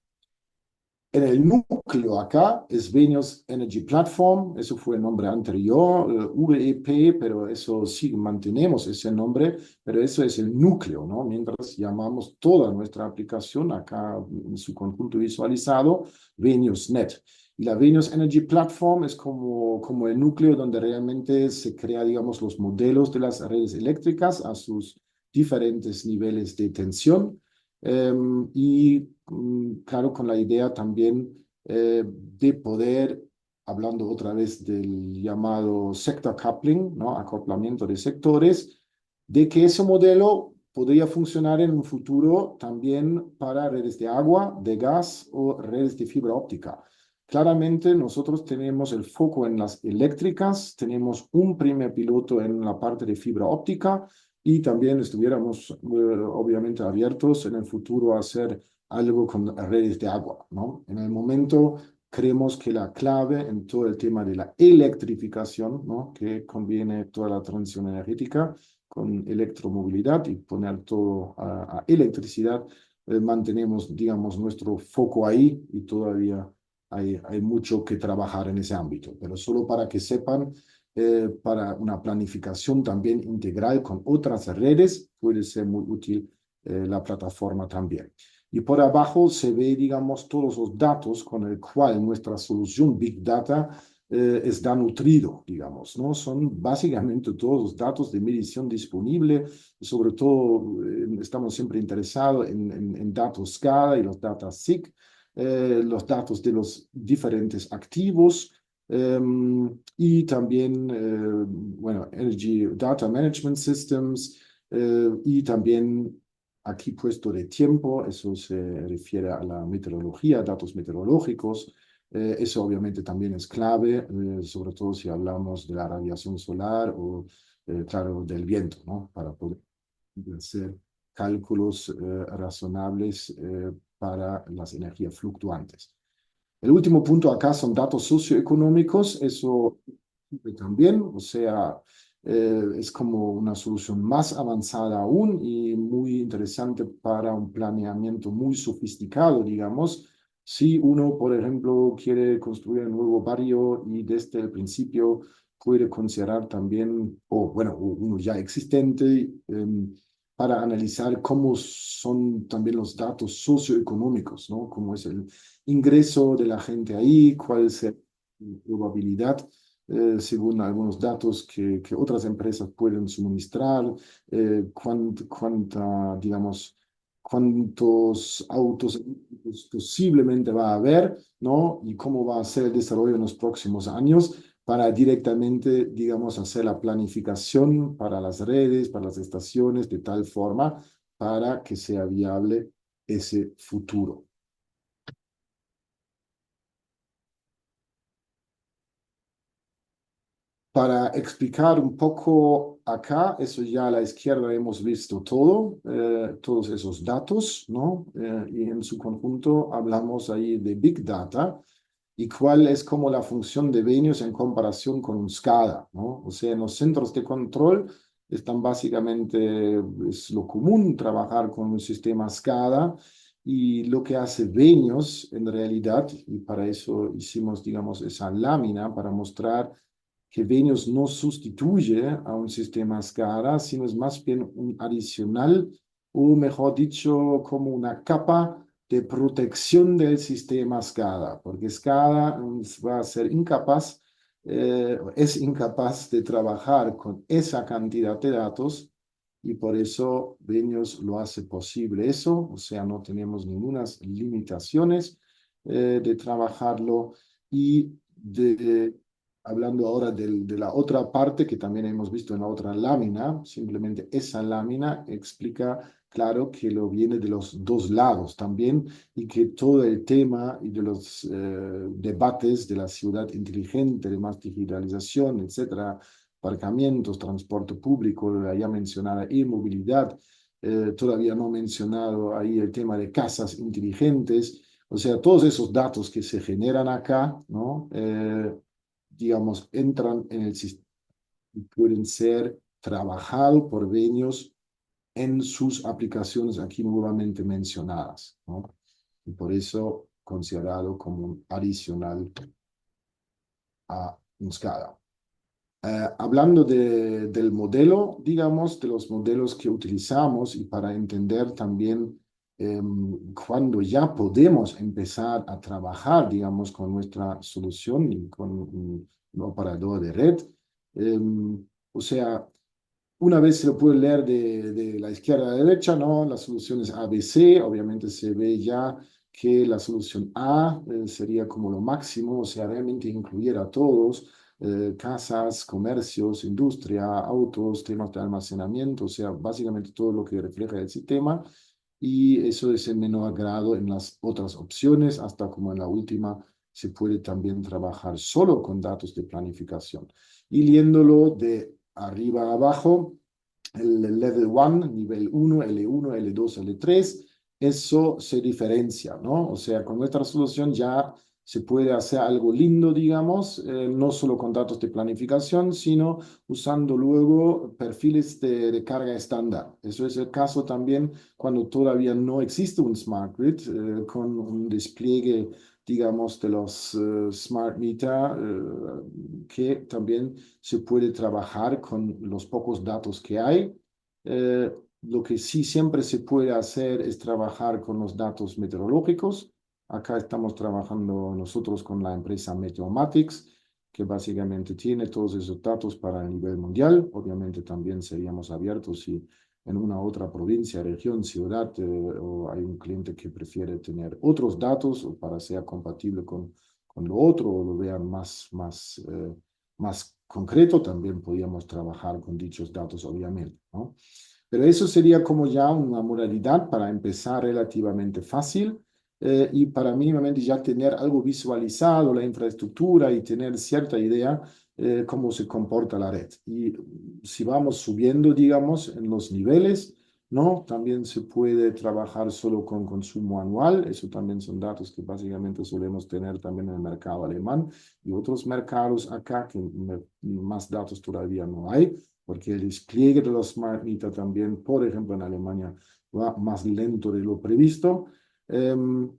En el núcleo acá es Venus Energy Platform, eso fue el nombre anterior, VEP, pero eso sí, mantenemos ese nombre, pero eso es el núcleo, ¿no? Mientras llamamos toda nuestra aplicación acá en su conjunto visualizado VenusNet. Y la Venus Energy Platform es como el núcleo donde realmente se crea, digamos, los modelos de las redes eléctricas a sus diferentes niveles de tensión. Claro, con la idea también de poder, hablando otra vez del llamado sector coupling, ¿no? Acoplamiento de sectores, de que ese modelo podría funcionar en un futuro también para redes de agua, de gas o redes de fibra óptica. Claramente nosotros tenemos el foco en las eléctricas, tenemos un primer piloto en la parte de fibra óptica, y también estuviéramos obviamente abiertos en el futuro a hacer algo con redes de agua, ¿no? En el momento creemos que la clave en todo el tema de la electrificación, ¿no? Que conviene toda la transición energética con electromovilidad y poner todo a electricidad, mantenemos, digamos, nuestro foco ahí y todavía hay mucho que trabajar en ese ámbito. Pero solo para que sepan, para una planificación también integral con otras redes, puede ser muy útil la plataforma también. Y por abajo se ve, digamos, todos los datos con el cual nuestra solución Big Data está nutrido, digamos, ¿no? Son básicamente todos los datos de medición disponible, sobre todo estamos siempre interesados en datos SCADA y los datos SIG, los datos de los diferentes activos, y también, bueno, Energy Data Management Systems, y también aquí puesto de tiempo, eso se refiere a la meteorología, datos meteorológicos. Eso obviamente también es clave, sobre todo si hablamos de la radiación solar o, claro, del viento, ¿no? Para poder hacer cálculos razonables para las energías fluctuantes. El último punto acá son datos socioeconómicos, eso también, o sea, es como una solución más avanzada aún y muy interesante para un planeamiento muy sofisticado, digamos. Si uno, por ejemplo, quiere construir un nuevo barrio y desde el principio puede considerar también, o bueno, uno ya existente, para analizar cómo son también los datos socioeconómicos, ¿no? Cómo es el ingreso de la gente ahí, cuál es la probabilidad, según algunos datos que otras empresas pueden suministrar, digamos, cuántos autos posiblemente va a haber, ¿no? Y cómo va a ser el desarrollo en los próximos años para directamente, digamos, hacer la planificación para las redes, para las estaciones, de tal forma para que sea viable ese futuro. Para explicar un poco acá, eso ya a la izquierda hemos visto todo, todos esos datos, ¿no? Y en su conjunto hablamos ahí de Big Data y cuál es como la función de Venus en comparación con un SCADA, ¿no? O sea, en los centros de control están básicamente, es lo común trabajar con un sistema SCADA, y lo que hace Venus en realidad, y para eso hicimos, digamos, esa lámina para mostrar que Venus no sustituye a un sistema SCADA, sino es más bien un adicional, o mejor dicho, como una capa de protección del sistema SCADA, porque SCADA va a ser incapaz, es incapaz de trabajar con esa cantidad de datos, y por eso Venus lo hace posible eso, o sea, no tenemos ninguna limitaciones de trabajarlo. Y hablando ahora de la otra parte que también hemos visto en la otra lámina, simplemente esa lámina explica claro que lo viene de los dos lados también y que todo el tema y de los debates de la ciudad inteligente, de más digitalización, etcétera, aparcamientos, transporte público, la ya mencionada e-movilidad, todavía no mencionado ahí el tema de casas inteligentes, o sea, todos esos datos que se generan acá, ¿no? Digamos, entran en el sistema y pueden ser trabajados por venios en sus aplicaciones aquí nuevamente mencionadas, ¿no? Y por eso considerado como un adicional a Scala. Hablando del modelo, digamos, de los modelos que utilizamos y para entender también cuando ya podemos empezar a trabajar, digamos, con nuestra solución y con un operador de red. O sea, una vez se lo puede leer de la izquierda a la derecha, ¿no? Las soluciones A, B, C, obviamente se ve ya que la solución A sería como lo máximo, o sea, realmente incluyera a todos, casas, comercios, industria, autos, temas de almacenamiento, o sea, básicamente todo lo que refleja el sistema, y eso es el menor grado en las otras opciones, hasta como en la última se puede también trabajar solo con datos de planificación. Y liéndolo de arriba a abajo, el level 1, nivel 1, L1, L2, L3, eso se diferencia, ¿no? O sea, con nuestra solución ya se puede hacer algo lindo, digamos, no solo con datos de planificación, sino usando luego perfiles de carga estándar. Eso es el caso también cuando todavía no existe un smart grid, con un despliegue, digamos, de los smart meter, que también se puede trabajar con los pocos datos que hay. Lo que sí siempre se puede hacer es trabajar con los datos meteorológicos. Acá estamos trabajando nosotros con la empresa Meteomatics, que básicamente tiene todos esos datos para el nivel mundial. Obviamente también seríamos abiertos si en una otra provincia, región, ciudad, o hay un cliente que prefiere tener otros datos o para ser compatible con lo otro o lo vean más concreto, también podríamos trabajar con dichos datos, obviamente, ¿no? Pero eso sería como ya una modalidad para empezar relativamente fácil, y para mínimamente ya tener algo visualizado, la infraestructura y tener cierta idea cómo se comporta la red. Y si vamos subiendo, digamos, en los niveles, ¿no? También se puede trabajar solo con consumo anual. Eso también son datos que básicamente solemos tener también en el mercado alemán y otros mercados acá que más datos todavía no hay, porque el despliegue de los smart meter también, por ejemplo, en Alemania va más lento de lo previsto.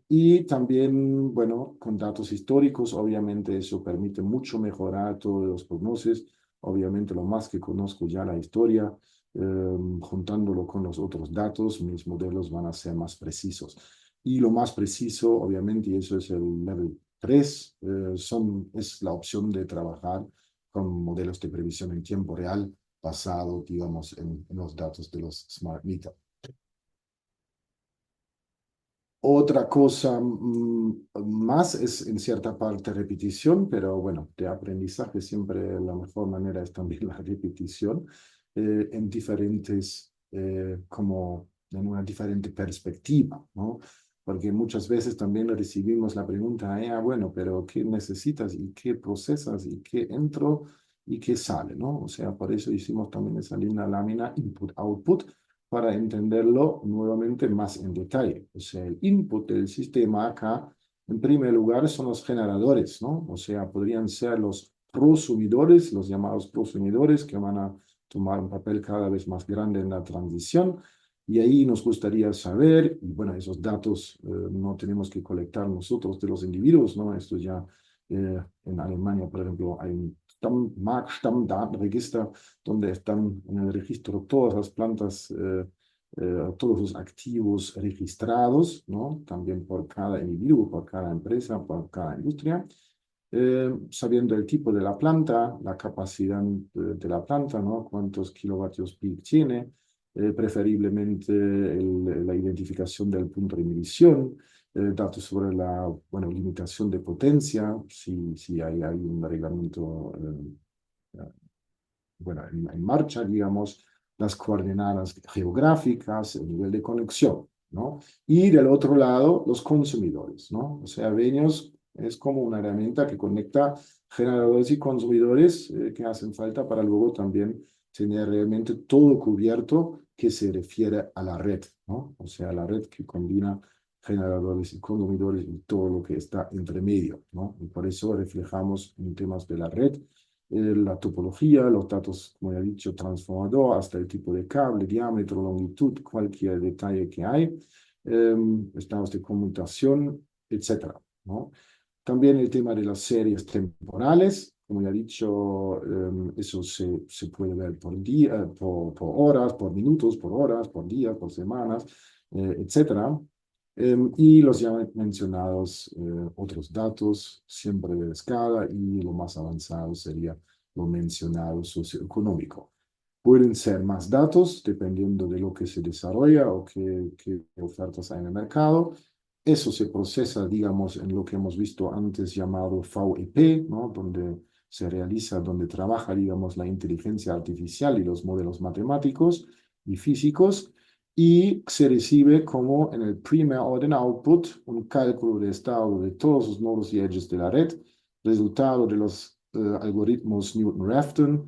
Y también, bueno, con datos históricos, obviamente eso permite mucho mejorar todos los prognosis. Obviamente, lo más que conozco ya la historia, juntándolo con los otros datos, mis modelos van a ser más precisos. Y lo más preciso, obviamente, y eso es el level 3, es la opción de trabajar con modelos de previsión en tiempo real basado, digamos, en los datos de los smart meter. Otra cosa más es en cierta parte repetición, pero bueno, de aprendizaje siempre la mejor manera es también la repetición en diferentes, como en una diferente perspectiva, ¿no? Porque muchas veces también recibimos la pregunta, bueno, pero ¿qué necesitas y qué procesas y qué entro y qué sale, ¿no? O sea, por eso hicimos también esa linda lámina input-output, para entenderlo nuevamente más en detalle. O sea, el input del sistema acá, en primer lugar, son los generadores, ¿no? O sea, podrían ser los prosumidores, los llamados prosumidores, que van a tomar un papel cada vez más grande en la transición. Y ahí nos gustaría saber, y bueno, esos datos no tenemos que colectar nosotros de los individuos, ¿no? Esto ya en Alemania, por ejemplo, hay un Stammdatenregister, donde están en el registro todas las plantas, todos los activos registrados, ¿no? También por cada individuo, por cada empresa, por cada industria, sabiendo el tipo de la planta, la capacidad de la planta, ¿no? Cuántos kilovatios peak tiene, preferiblemente la identificación del punto de medición, datos sobre la, bueno, limitación de potencia, si hay un reglamento bueno, en marcha, digamos, las coordenadas geográficas, el nivel de conexión, ¿no? Y del otro lado, los consumidores, ¿no? O sea, Venios es como una herramienta que conecta generadores y consumidores que hacen falta para luego también tener realmente todo cubierto que se refiere a la red, ¿no? O sea, la red que combina generadores y consumidores y todo lo que está entre medio, ¿no? Y por eso reflejamos en temas de la red la topología, los datos, como ya he dicho, transformador, hasta el tipo de cable, diámetro, longitud, cualquier detalle que hay, estados de conmutación, etcétera, ¿no? También el tema de las series temporales, como ya he dicho, eso se puede ver por día, por horas, por minutos, por horas, por días, por semanas, etcétera. Y los ya mencionados otros datos, siempre de escala, y lo más avanzado sería lo mencionado socioeconómico. Pueden ser más datos dependiendo de lo que se desarrolla o qué ofertas hay en el mercado. Eso se procesa, digamos, en lo que hemos visto antes llamado VEP, ¿no? Donde trabaja, digamos, la inteligencia artificial y los modelos matemáticos y físicos, y se recibe como en el primer order output un cálculo de estado de todos los nodos y edges de la red, resultado de los algoritmos Newton-Raphton.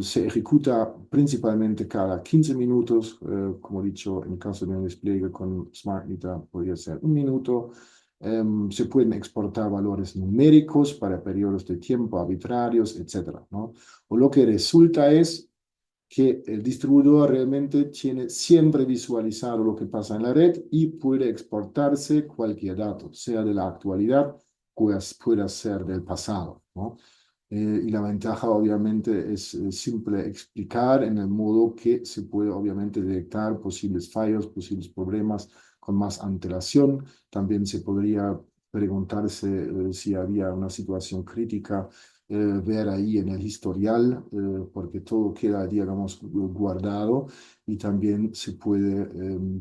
Se ejecuta principalmente cada 15 minutos, como he dicho, en caso de un despliegue con Smart Meter podría ser un minuto. Se pueden exportar valores numéricos para periodos de tiempo arbitrarios, etcétera, ¿no? O lo que resulta es que el distribuidor realmente tiene siempre visualizado lo que pasa en la red y puede exportarse cualquier dato, sea de la actualidad, pueda ser del pasado, ¿no? Y la ventaja obviamente es simple explicar en el modo que se puede obviamente detectar posibles fallos, posibles problemas con más antelación. También se podría preguntarse si había una situación crítica, ver ahí en el historial, porque todo queda, digamos, guardado, y también se puede,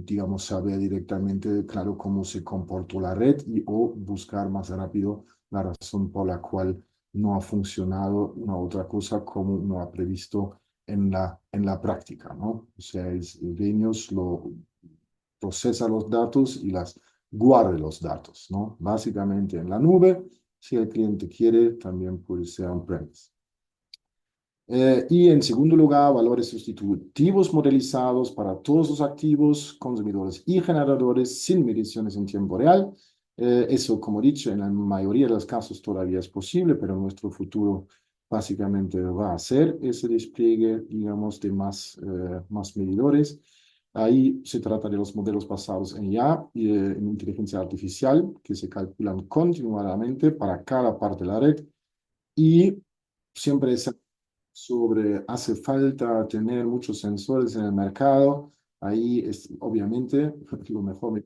digamos, saber directamente, claro, cómo se comportó la red o buscar más rápido la razón por la cual no ha funcionado una otra cosa como uno ha previsto en la práctica, ¿no? O sea, Venios lo procesa los datos y guarda los datos, ¿no? Básicamente en la nube. Si el cliente quiere, también puede ser on-premise. Y en segundo lugar, valores sustitutivos modelizados para todos los activos, consumidores y generadores sin mediciones en tiempo real. Eso, como he dicho, en la mayoría de los casos todavía es posible, pero en nuestro futuro básicamente va a ser ese despliegue, digamos, de más medidores. Ahí se trata de los modelos basados en IA y en inteligencia artificial, que se calculan continuadamente para cada parte de la red, y siempre hace falta tener muchos sensores en el mercado. Ahí es obviamente lo mejor,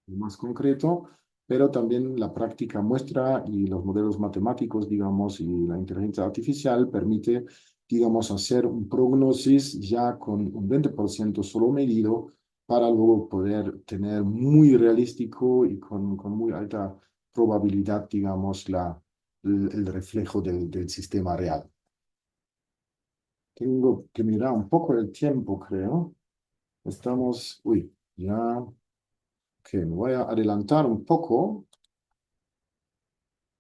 lo más concreto, pero también la práctica muestra y los modelos matemáticos, digamos, y la inteligencia artificial permite, digamos, hacer un prognosis ya con un 20% solo medido, para luego poder tener muy realístico y con muy alta probabilidad, digamos, el reflejo del sistema real. Tengo que mirar un poco el tiempo, creo. Ya, que me voy a adelantar un poco.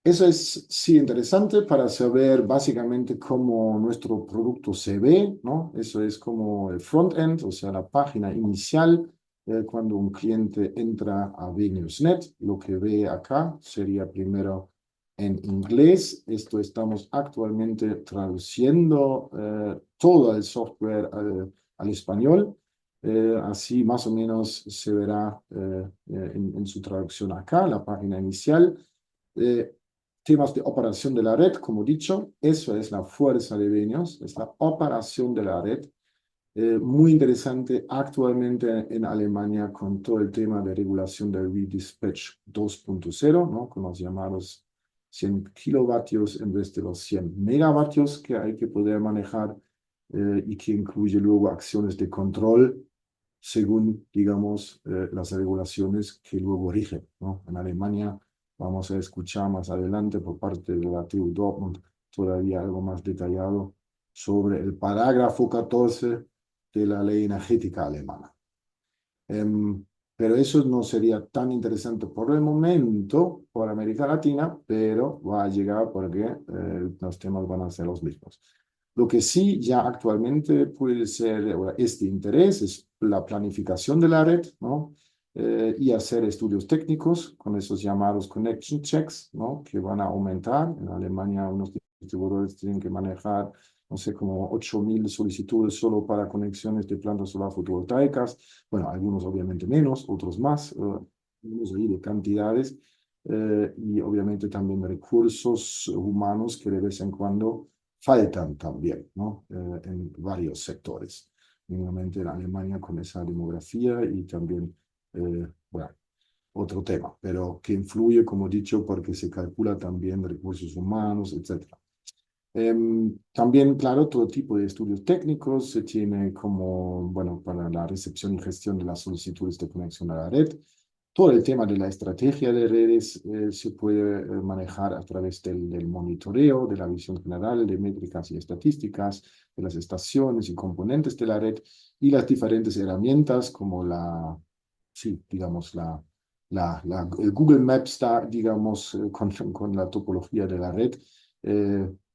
Eso es, sí, interesante para saber básicamente cómo nuestro producto se ve, ¿no? Eso es como el front-end, o sea, la página inicial, cuando un cliente entra a Venius.net. Lo que ve acá sería primero en inglés. Esto estamos actualmente traduciendo todo el software al español. Así más o menos se verá en su traducción acá, la página inicial. Eh, Temas de operación de la red, como dicho, eso es la fuerza de Venios, es la operación de la red. Muy interesante actualmente en Alemania con todo el tema de regulación del Redispatch 2.0, ¿no? Con los llamados 100 kilovatios en vez de los 100 megavatios que hay que poder manejar, y que incluye luego acciones de control según, digamos, las regulaciones que luego rigen, ¿no? En Alemania vamos a escuchar más adelante por parte de la TU Dortmund todavía algo más detallado sobre el parágrafo 14 de la ley energética alemana. Pero eso no sería tan interesante por el momento por América Latina, pero va a llegar porque los temas van a ser los mismos. Lo que sí ya actualmente puede ser este interés es la planificación de la red, ¿no? Y hacer estudios técnicos con esos llamados connection checks, ¿no? Que van a aumentar. En Alemania unos distribuidores tienen que manejar, no sé, como 8.000 solicitudes solo para conexiones de plantas solar fotovoltaicas. Bueno, algunos obviamente menos, otros más, algunos ahí de cantidades. Y obviamente también recursos humanos que de vez en cuando faltan también, ¿no? En varios sectores. Mínimamente en Alemania con esa demografía y también, bueno, otro tema, pero que influye, como he dicho, porque se calcula también recursos humanos, etcétera. También, claro, todo tipo de estudios técnicos se tiene como, bueno, para la recepción y gestión de las solicitudes de conexión a la red. Todo el tema de la estrategia de redes se puede manejar a través del monitoreo, de la visión general, de métricas y estadísticas, de las estaciones y componentes de la red y las diferentes herramientas como sí, digamos, el Google Maps, digamos, con la topología de la red.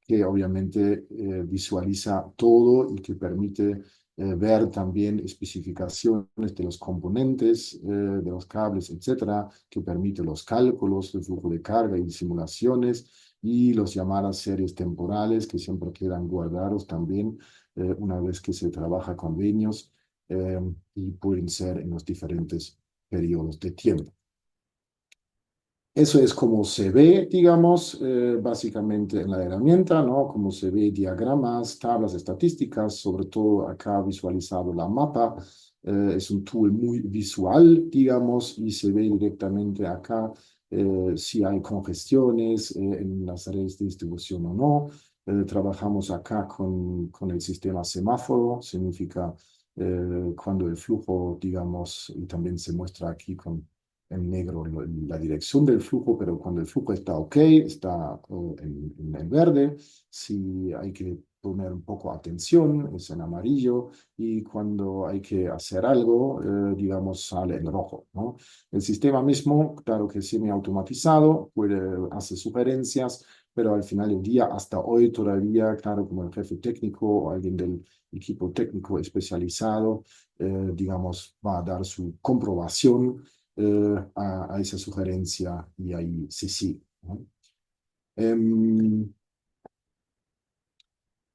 Que obviamente visualiza todo y que permite ver también especificaciones de los componentes, de los cables, etcétera, que permite los cálculos del flujo de carga y simulaciones y los llamadas series temporales que siempre quedan guardados también una vez que se trabaja con convenios y pueden ser en los diferentes periodos de tiempo. Eso es como se ve, digamos, básicamente en la herramienta, ¿no? Como se ve diagramas, tablas estadísticas, sobre todo acá visualizado la mapa. Es un tool muy visual, digamos, y se ve directamente acá si hay congestiones en las redes de distribución o no. Trabajamos acá con el sistema semáforo, significa cuando el flujo, digamos, y también se muestra aquí en negro la dirección del flujo, pero cuando el flujo está ok, está en verde, si hay que poner un poco atención, es en amarillo, y cuando hay que hacer algo, digamos, sale en rojo, ¿no? El sistema mismo, claro que es semi-automatizado, puede hacer sugerencias, pero al final del día, hasta hoy todavía, claro, como el jefe técnico o alguien del equipo técnico especializado, digamos, va a dar su comprobación a esa sugerencia y ahí sí, sí, ¿no?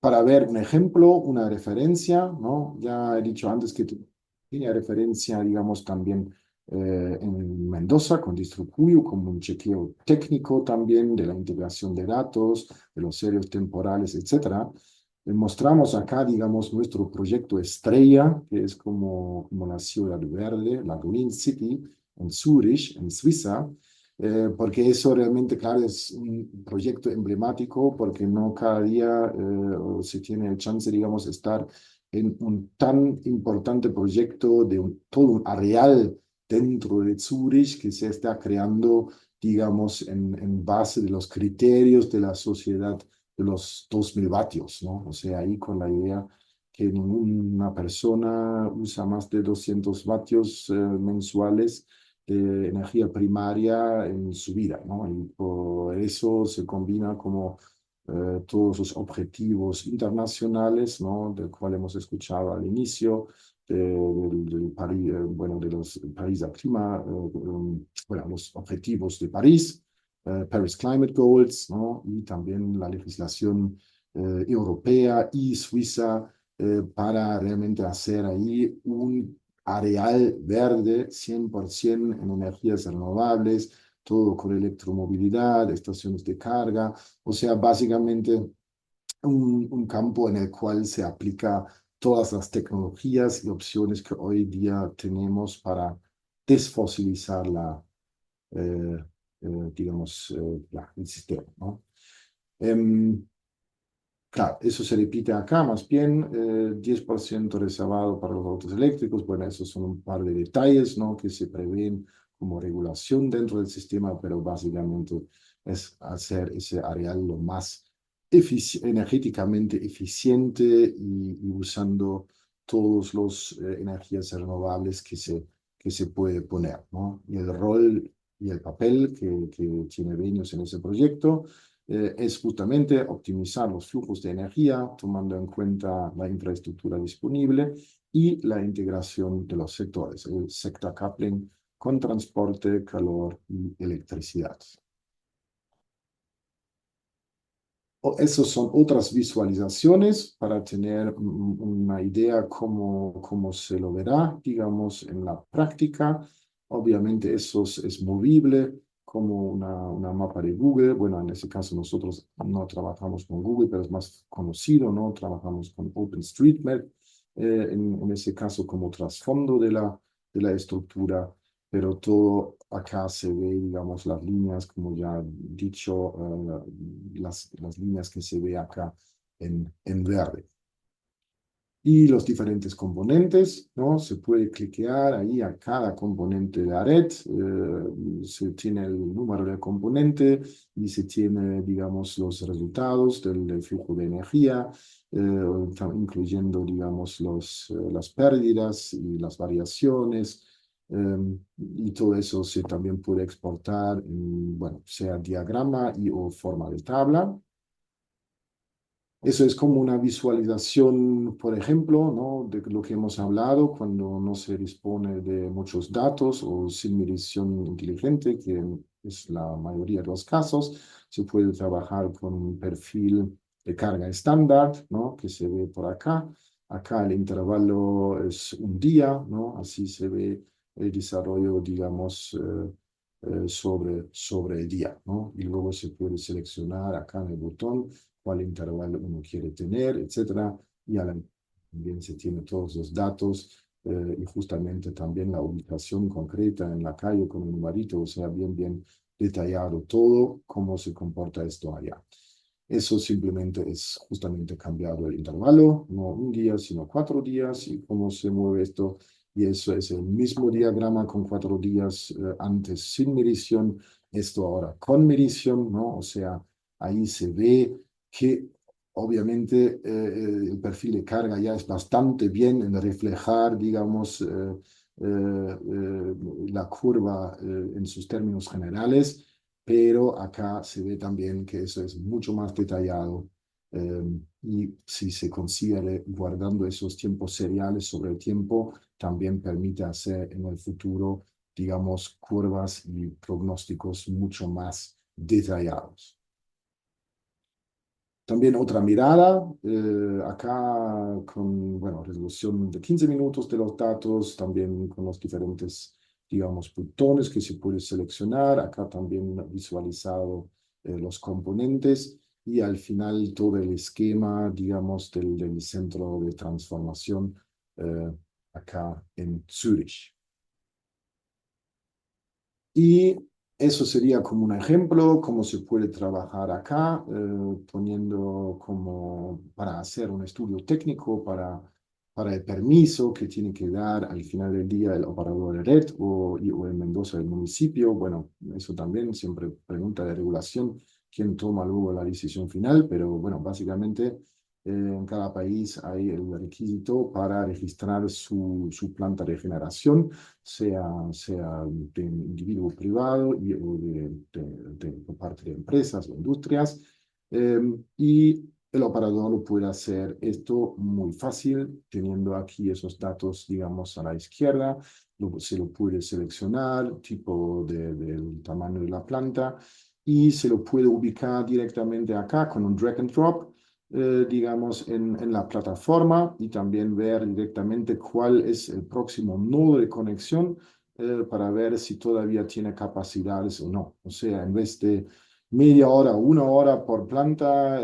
Para ver un ejemplo, una referencia, ¿no? Ya he dicho antes que tiene referencia, digamos, también en Mendoza con DistroQueue, como un chequeo técnico también de la integración de datos, de los serios temporales, etcétera. Mostramos acá, digamos, nuestro proyecto estrella, que es como la ciudad verde, la Green City, en Zurich, en Suiza, porque eso realmente, claro, es un proyecto emblemático, porque no cada día se tiene el chance, digamos, de estar en un tan importante proyecto de todo un areal dentro de Zurich que se está creando, digamos, en base de los criterios de la sociedad de los 2.000 vatios, ¿no? O sea, ahí con la idea que ninguna persona usa más de 200 vatios mensuales de energía primaria en su vida, ¿no? Y por eso se combina como todos los objetivos internacionales, ¿no? Del cual hemos escuchado al inicio, del París, bueno, de los París a Clima, bueno, los objetivos de París, Paris Climate Goals, ¿no? Y también la legislación europea y suiza para realmente hacer ahí un areal verde 100% en energías renovables, todo con electromovilidad, estaciones de carga, o sea, básicamente un campo en el cual se aplica todas las tecnologías y opciones que hoy día tenemos para desfosilizar eh, digamos, el sistema, ¿no? Claro, eso se repite acá, más bien 10% reservado para los autos eléctricos. Bueno, esos son un par de detalles, ¿no? Que se prevén como regulación dentro del sistema, pero básicamente es hacer ese areal lo más energéticamente eficiente y usando todas las energías renovables que se puede poner, ¿no? Y el rol y el papel que tiene Benius en ese proyecto es justamente optimizar los flujos de energía, tomando en cuenta la infraestructura disponible y la integración de los sectores, el sector coupling con transporte, calor y electricidad. Esas son otras visualizaciones para tener una idea cómo se lo verá, digamos, en la práctica. Obviamente eso es movible como una mapa de Google. Bueno, en ese caso nosotros no trabajamos con Google, pero es más conocido, ¿no? Trabajamos con OpenStreetMap, en ese caso como trasfondo de la estructura, pero todo acá se ve, digamos, las líneas, como ya he dicho, las líneas que se ve acá en verde. Y los diferentes componentes, ¿no? Se puede cliquear ahí a cada componente de la red, se tiene el número de componente y se tiene, digamos, los resultados del flujo de energía, incluyendo, digamos, las pérdidas y las variaciones. Y todo eso se también puede exportar en, bueno, sea diagrama y o forma de tabla. Eso es como una visualización, por ejemplo, ¿no? De lo que hemos hablado cuando no se dispone de muchos datos o sin medición inteligente, que es la mayoría de los casos. Se puede trabajar con un perfil de carga estándar, ¿no? Que se ve por acá. Acá el intervalo es un día, ¿no? Así se ve el desarrollo, digamos, sobre el día, ¿no? Y luego se puede seleccionar acá en el botón cuál intervalo uno quiere tener, etcétera. Y también se tiene todos los datos y justamente también la ubicación concreta en la calle con un numerito, o sea, bien detallado todo, cómo se comporta esto allá. Eso simplemente es justamente cambiado el intervalo, no un día, sino 4 días, y cómo se mueve esto. Y eso es el mismo diagrama con 4 días antes sin medición, esto ahora con medición, ¿no? O sea, ahí se ve que obviamente el perfil de carga ya es bastante bien en reflejar, digamos, la curva en sus términos generales, pero acá se ve también que eso es mucho más detallado y si se consigue guardando esos tiempos seriales sobre el tiempo, también permite hacer en el futuro, digamos, curvas y pronósticos mucho más detallados. También otra mirada, acá con, bueno, resolución de 15 minutos de los datos, también con los diferentes, digamos, botones que se puede seleccionar, acá también visualizado los componentes y al final todo el esquema, digamos, del centro de transformación acá en Zurich. Y eso sería como un ejemplo, cómo se puede trabajar acá, poniendo como para hacer un estudio técnico para el permiso que tiene que dar al final del día el operador de red o en Mendoza el municipio. Bueno, eso también siempre pregunta de regulación, quién toma luego la decisión final, pero bueno, básicamente en cada país hay el requisito para registrar su planta de generación, sea de individuo privado o por parte de empresas o industrias. Y el operador lo puede hacer esto muy fácil, teniendo aquí esos datos, digamos, a la izquierda. Se lo puede seleccionar, tipo del tamaño de la planta, y se lo puede ubicar directamente acá con un drag and drop, digamos, en la plataforma y también ver directamente cuál es el próximo nodo de conexión para ver si todavía tiene capacidades o no. O sea, en vez de media hora, 1 hora por planta,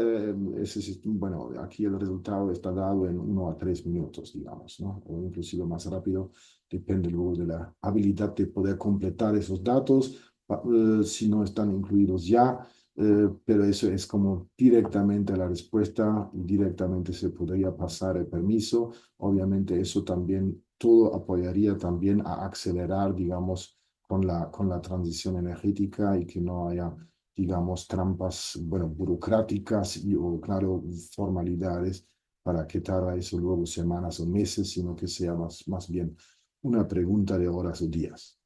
bueno, aquí el resultado está dado en 1 a 3 minutos, digamos, ¿no? O inclusive más rápido, depende luego de la habilidad de poder completar esos datos, si no están incluidos ya. Pero eso es como directamente la respuesta, directamente se podría pasar el permiso. Obviamente eso también, todo apoyaría también a acelerar, digamos, con la transición energética y que no haya, digamos, trampas, bueno, burocráticas o, claro, formalidades para que tarde eso luego semanas o meses, sino que sea más bien una pregunta de horas o días.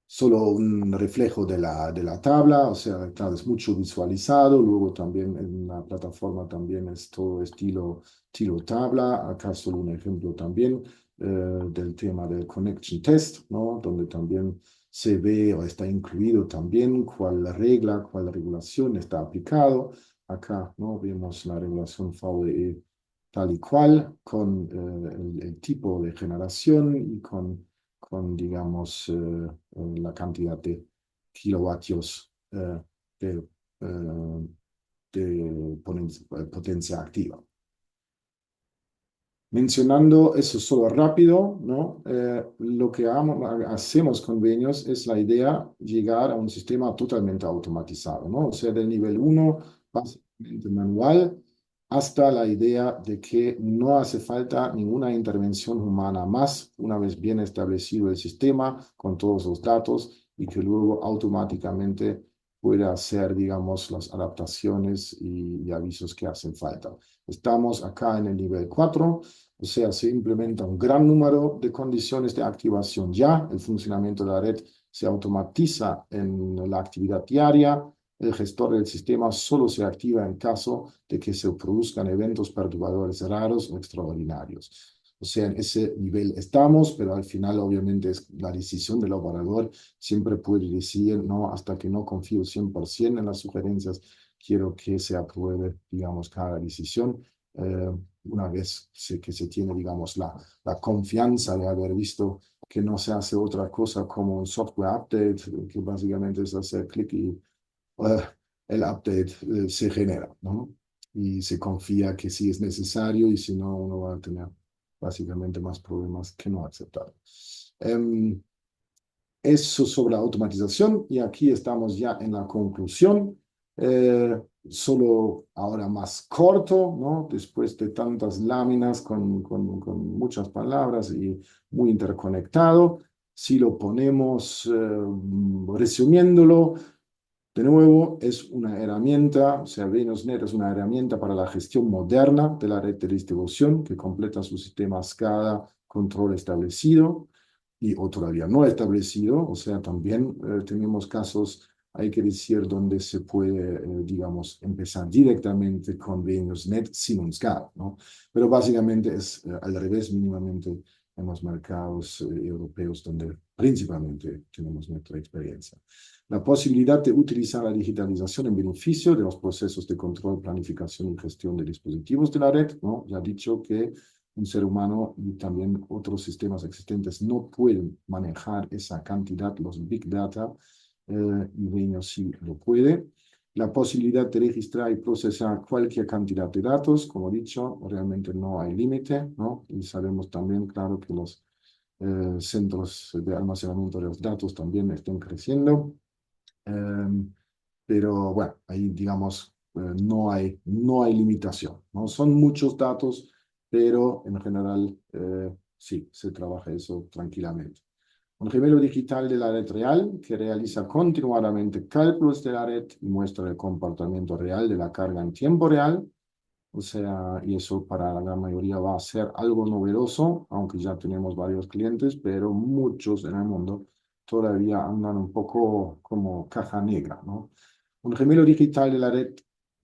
Solo un reflejo de la tabla, o sea, claro, es mucho visualizado, luego también en la plataforma también es todo estilo tabla, acá solo un ejemplo también del tema del connection test, ¿no? Donde también se ve o está incluido también cuál regla, cuál regulación está aplicado. Acá, ¿no? Vemos la regulación VDE tal y cual, con el tipo de generación y digamos, la cantidad de kilovatios de, potencia activa. Mencionando eso solo rápido, ¿no? Lo que hacemos con Venios es la idea llegar a un sistema totalmente automatizado, ¿no? O sea, del nivel 1, básicamente manual, hasta la idea de que no hace falta ninguna intervención humana más, una vez bien establecido el sistema con todos los datos y que luego automáticamente pueda hacer, digamos, las adaptaciones y avisos que hacen falta. Estamos acá en el nivel 4, o sea, se implementa un gran número de condiciones de activación ya, el funcionamiento de la red se automatiza en la actividad diaria, el gestor del sistema solo se activa en caso de que se produzcan eventos perturbadores raros o extraordinarios. O sea, en ese nivel estamos, pero al final obviamente es la decisión del operador. Siempre puede decir, no, hasta que no confío 100% en las sugerencias, quiero que se apruebe, digamos, cada decisión. Una vez que se tiene, digamos, la confianza de haber visto que no se hace otra cosa como un software update, que básicamente es hacer clic y el update se genera, ¿no? Y se confía que sí es necesario y si no, uno va a tener básicamente más problemas que no aceptar. Eso sobre la automatización y aquí estamos ya en la conclusión. Solo ahora más corto, ¿no? Después de tantas láminas con muchas palabras y muy interconectado. Si lo ponemos resumiéndolo, de nuevo, es una herramienta, o sea, VenusNet es una herramienta para la gestión moderna de la red de distribución que completa su sistema SCADA control establecido o todavía no establecido, o sea, también tenemos casos, hay que decir, donde se puede, digamos, empezar directamente con VenusNet sin un SCADA, ¿no? Pero básicamente es al revés mínimamente en los mercados europeos donde principalmente tenemos nuestra experiencia. La posibilidad de utilizar la digitalización en beneficio de los procesos de control, planificación y gestión de dispositivos de la red, ¿no? Ya he dicho que un ser humano y también otros sistemas existentes no pueden manejar esa cantidad, los big data, y Venios sí lo puede. La posibilidad de registrar y procesar cualquier cantidad de datos, como he dicho, realmente no hay límite, ¿no? Y sabemos también, claro, que los centros de almacenamiento de los datos también están creciendo. Pero bueno, ahí digamos, no hay limitación, ¿no? Son muchos datos, pero en general sí, se trabaja eso tranquilamente. Un gemelo digital de la red real que realiza continuamente cálculos de la red y muestra el comportamiento real de la carga en tiempo real. O sea, y eso para la gran mayoría va a ser algo novedoso, aunque ya tenemos varios clientes, pero muchos en el mundo todavía andan un poco como caja negra, ¿no? Un gemelo digital de la red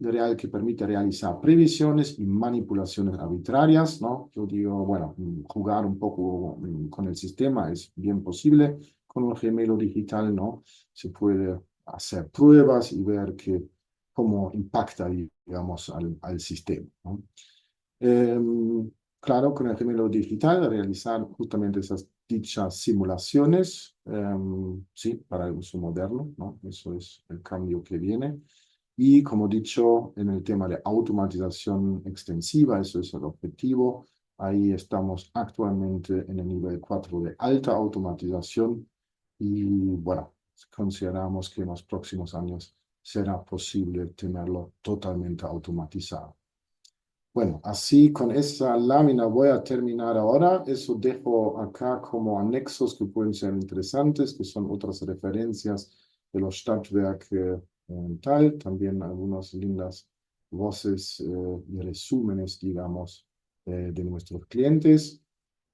real que permite realizar previsiones y manipulaciones arbitrarias, ¿no? Yo digo, bueno, jugar un poco con el sistema es bien posible. Con un gemelo digital, ¿no? Se puede hacer pruebas y ver cómo impacta, digamos, al sistema, ¿no? Claro, con el gemelo digital, realizar justamente esas dichas simulaciones, sí, para el uso moderno, ¿no? Eso es el cambio que viene. Y como dicho, en el tema de automatización extensiva, eso es el objetivo. Ahí estamos actualmente en el nivel 4 de alta automatización y bueno, consideramos que en los próximos años será posible tenerlo totalmente automatizado. Bueno, así con esa lámina voy a terminar ahora. Eso dejo acá como anexos que pueden ser interesantes, que son otras referencias de los Stadtwerke tal, también algunas lindas voces y resúmenes, digamos, de nuestros clientes.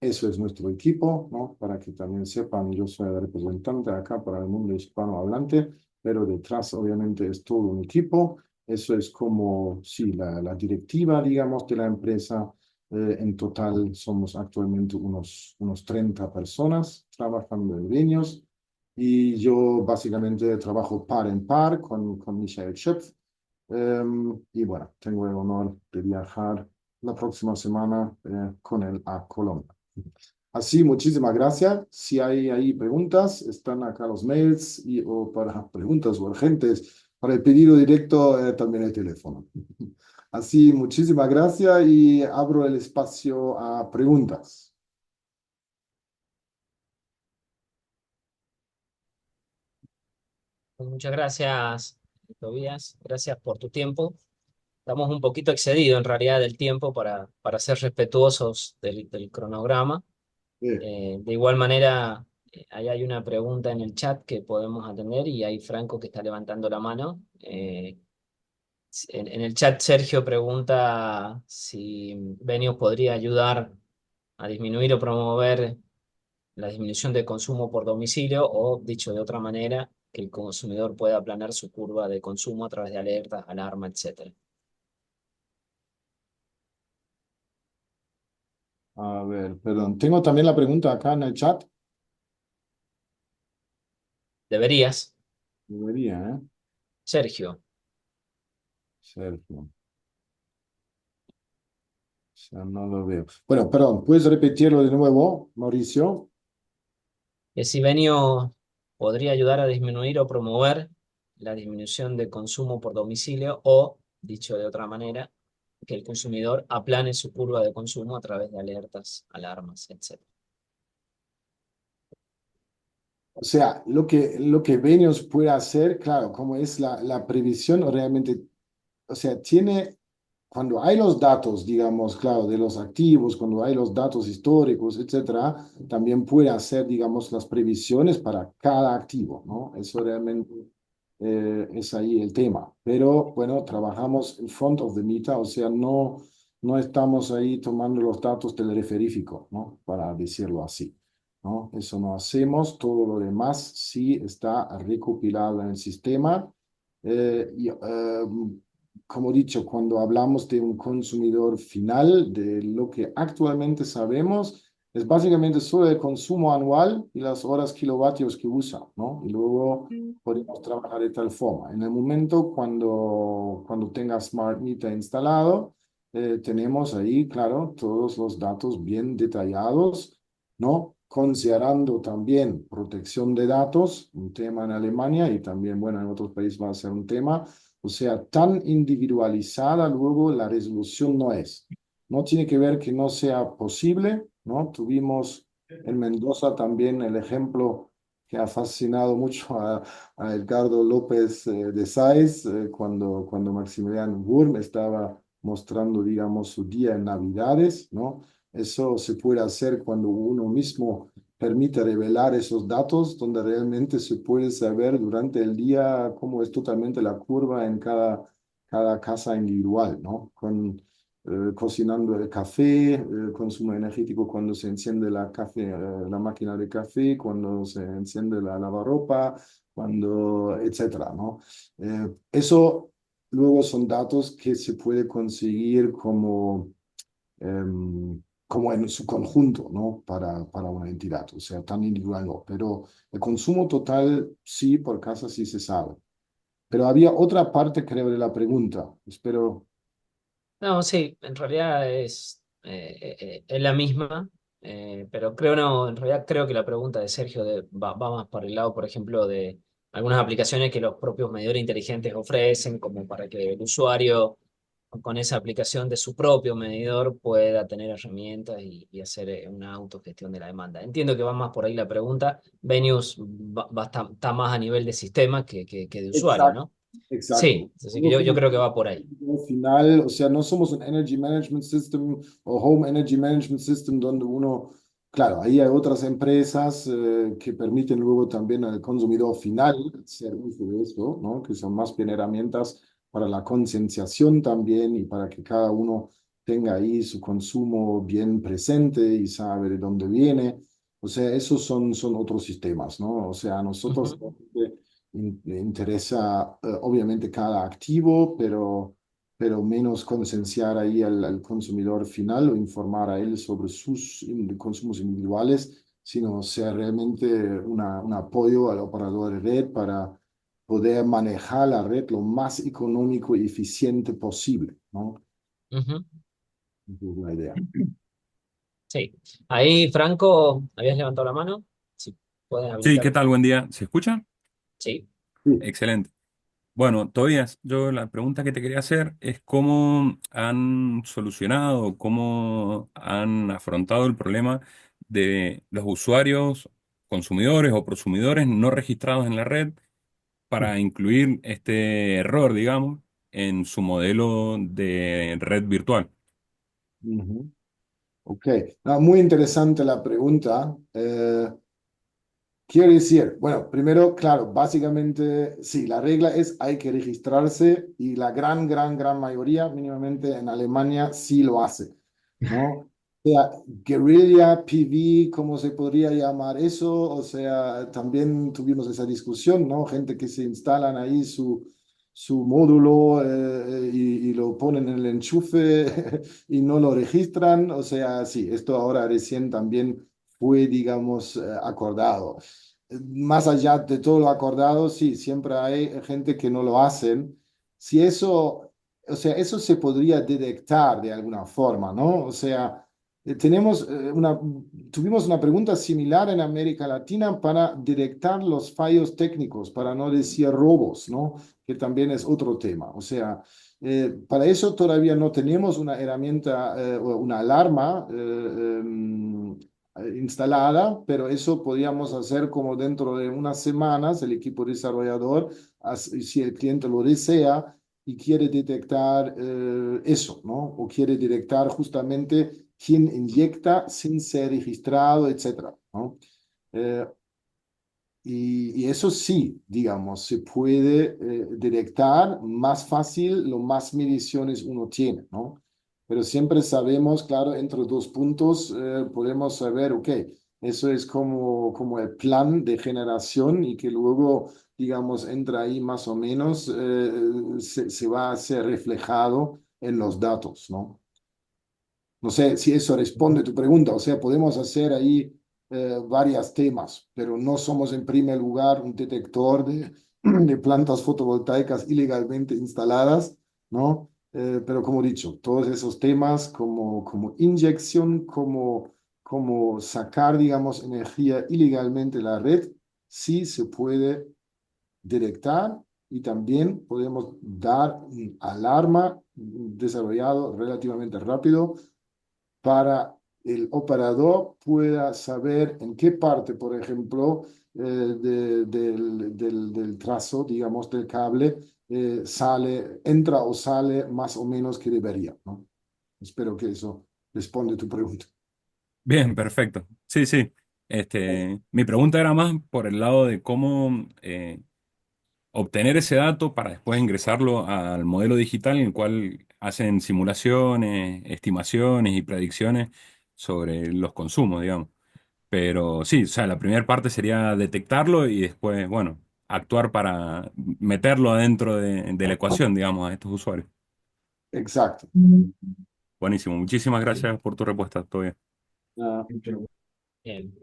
Eso es nuestro equipo, ¿no? Para que también sepan, yo soy el representante acá para el mundo hispanohablante, pero detrás obviamente es todo un equipo. Eso es como, sí, la directiva, digamos, de la empresa. En total somos actualmente unos 30 personas trabajando en Vilnius y yo básicamente trabajo par en par con Michael Schöpf. Y bueno, tengo el honor de viajar la próxima semana con él a Colombia. Así, muchísimas gracias. Si hay ahí preguntas, están acá los mails o para preguntas urgentes, para el pedido directo, también el teléfono. Así, muchísimas gracias y abro el espacio a preguntas. Pues muchas gracias, Tobías. Gracias por tu tiempo. Estamos un poquito excedidos en realidad del tiempo para ser respetuosos del cronograma. De igual manera, ahí hay una pregunta en el chat que podemos atender y hay Franco que está levantando la mano. En el chat Sergio pregunta si Benius podría ayudar a disminuir o promover la disminución de consumo por domicilio o, dicho de otra manera, que el consumidor pueda aplanar su curva de consumo a través de alertas, alarma, etcétera. A ver, perdón. Tengo también la pregunta acá en el chat. Deberías, Debería, ¿eh? Sergio. Sergio. O sea, no lo veo. Bueno, perdón, ¿puedes repetirlo de nuevo, Mauricio? Que si Benio podría ayudar a disminuir o promover la disminución de consumo por domicilio o, dicho de otra manera, que el consumidor aplane su curva de consumo a través de alertas, alarmas, etc. O sea, lo que Benios puede hacer, claro, como es la previsión, realmente, o sea, tiene, cuando hay los datos, digamos, claro, de los activos, cuando hay los datos históricos, etcétera, también puede hacer, digamos, las previsiones para cada activo, ¿no? Eso realmente es ahí el tema. Pero bueno, trabajamos en front of the meter, o sea, no estamos ahí tomando los datos del referífico, ¿no? Para decirlo así, ¿no? Eso no hacemos, todo lo demás sí está recopilado en el sistema. Como dicho, cuando hablamos de un consumidor final, de lo que actualmente sabemos, es básicamente solo el consumo anual y las horas kilovatios que usa, ¿no? Y luego podemos trabajar de tal forma. En el momento cuando tenga Smart Meter instalado, tenemos ahí, claro, todos los datos bien detallados, ¿no? Considerando también protección de datos, un tema en Alemania y también, bueno, en otros países va a ser un tema. O sea, tan individualizada luego la resolución no es. No tiene que ver que no sea posible, ¿no? Tuvimos en Mendoza también el ejemplo que ha fascinado mucho a Edgardo López de Sáez cuando Maximiliano Wurm estaba mostrando, digamos, su día en Navidades, ¿no? Eso se puede hacer cuando uno mismo permite revelar esos datos, donde realmente se puede saber durante el día cómo es totalmente la curva en cada casa individual, ¿no? Cocinando el café, el consumo energético cuando se enciende la máquina de café, cuando se enciende la lavarropa, etcétera, ¿no? Eso luego son datos que se puede conseguir como en su conjunto, ¿no? Para una entidad, o sea, tan individual no, pero el consumo total sí, por casa sí se sabe. Pero había otra parte, creo, de la pregunta. Espero. No, sí, en realidad es la misma, pero creo no, en realidad creo que la pregunta de Sergio va más por el lado, por ejemplo, de algunas aplicaciones que los propios medidores inteligentes ofrecen, como para que el usuario con esa aplicación de su propio medidor pueda tener herramientas y hacer una autogestión de la demanda. Entiendo que va más por ahí la pregunta. Venius está más a nivel de sistema que de usuario, Exacto, ¿no? exacto. Sí, así que yo creo que va por ahí. Al final, o sea, no somos un Energy Management System o Home Energy Management System donde uno, claro, ahí hay otras empresas que permiten luego también al consumidor final hacer uso de esto, ¿no? Que son más bien herramientas para la concienciación también y para que cada uno tenga ahí su consumo bien presente y sabe de dónde viene. O sea, esos son otros sistemas, ¿no? O sea, a nosotros Ujú, interesa obviamente cada activo, pero menos concienciar ahí al consumidor final o informar a él sobre sus consumos individuales, sino ser realmente un apoyo al operador de red para poder manejar la red lo más económico y eficiente posible, ¿no? ujú. Esa es la idea. Sí. Ahí, Franco, habías levantado la mano. Sí, puedes Sí, ¿qué habilitar. tal? Buen día. ¿Se escucha? Sí. Sí. Excelente. Bueno, Tobías, yo la pregunta que te quería hacer es cómo han solucionado, cómo han afrontado el problema de los usuarios, consumidores o prosumidores no registrados en la red para incluir este error, digamos, en su modelo de red virtual. Ujú. Ok. No, muy interesante la pregunta. Quiero decir, bueno, primero, claro, básicamente sí, la regla es hay que registrarse y la gran mayoría, mínimamente en Alemania, sí lo hace, ¿no? O sea, guerrilla PV, ¿cómo se podría llamar eso? O sea, también tuvimos esa discusión, ¿no? Gente que se instalan ahí su módulo y lo ponen en el enchufe y no lo registran. O sea, sí, esto ahora recién también fue, digamos, acordado. Más allá de todo lo acordado, sí, siempre hay gente que no lo hacen. Si eso, o sea, eso se podría detectar de alguna forma, ¿no? O sea, tuvimos una pregunta similar en América Latina para detectar los fallos técnicos, para no decir robos, ¿no? Que también es otro tema. O sea, para eso todavía no tenemos una herramienta o una alarma instalada, pero eso podríamos hacer como dentro de unas semanas, el equipo desarrollador, si el cliente lo desea y quiere detectar eso, ¿no? O quiere detectar justamente quién inyecta sin ser registrado, etcétera, ¿no? Eh, y eso sí, digamos, se puede detectar más fácil lo más mediciones uno tiene, ¿no? Pero siempre sabemos, claro, entre dos puntos podemos saber, ok, eso es como el plan de generación y que luego, digamos, entra ahí más o menos, se va a ser reflejado en los datos, ¿no? No sé si eso responde a tu pregunta. O sea, podemos hacer ahí varios temas, pero no somos en primer lugar un detector de plantas fotovoltaicas ilegalmente instaladas, ¿no? Pero como he dicho, todos esos temas como inyección, como sacar, digamos, energía ilegalmente de la red, sí se puede detectar y también podemos dar alarma desarrollado relativamente rápido para el operador pueda saber en qué parte, por ejemplo, del trazo, digamos, del cable, entra o sale más o menos que debería, ¿no? Espero que eso responde a tu pregunta. Bien, perfecto. Sí, sí. Mi pregunta era más por el lado de cómo obtener ese dato para después ingresarlo al modelo digital en el cual hacen simulaciones, estimaciones y predicciones sobre los consumos, digamos. Pero sí, o sea, la primera parte sería detectarlo y después, bueno, actuar para meterlo adentro de la ecuación, digamos, a estos usuarios. Exacto. Buenísimo. Muchísimas gracias por tu respuesta, Toby. Ah, Bien.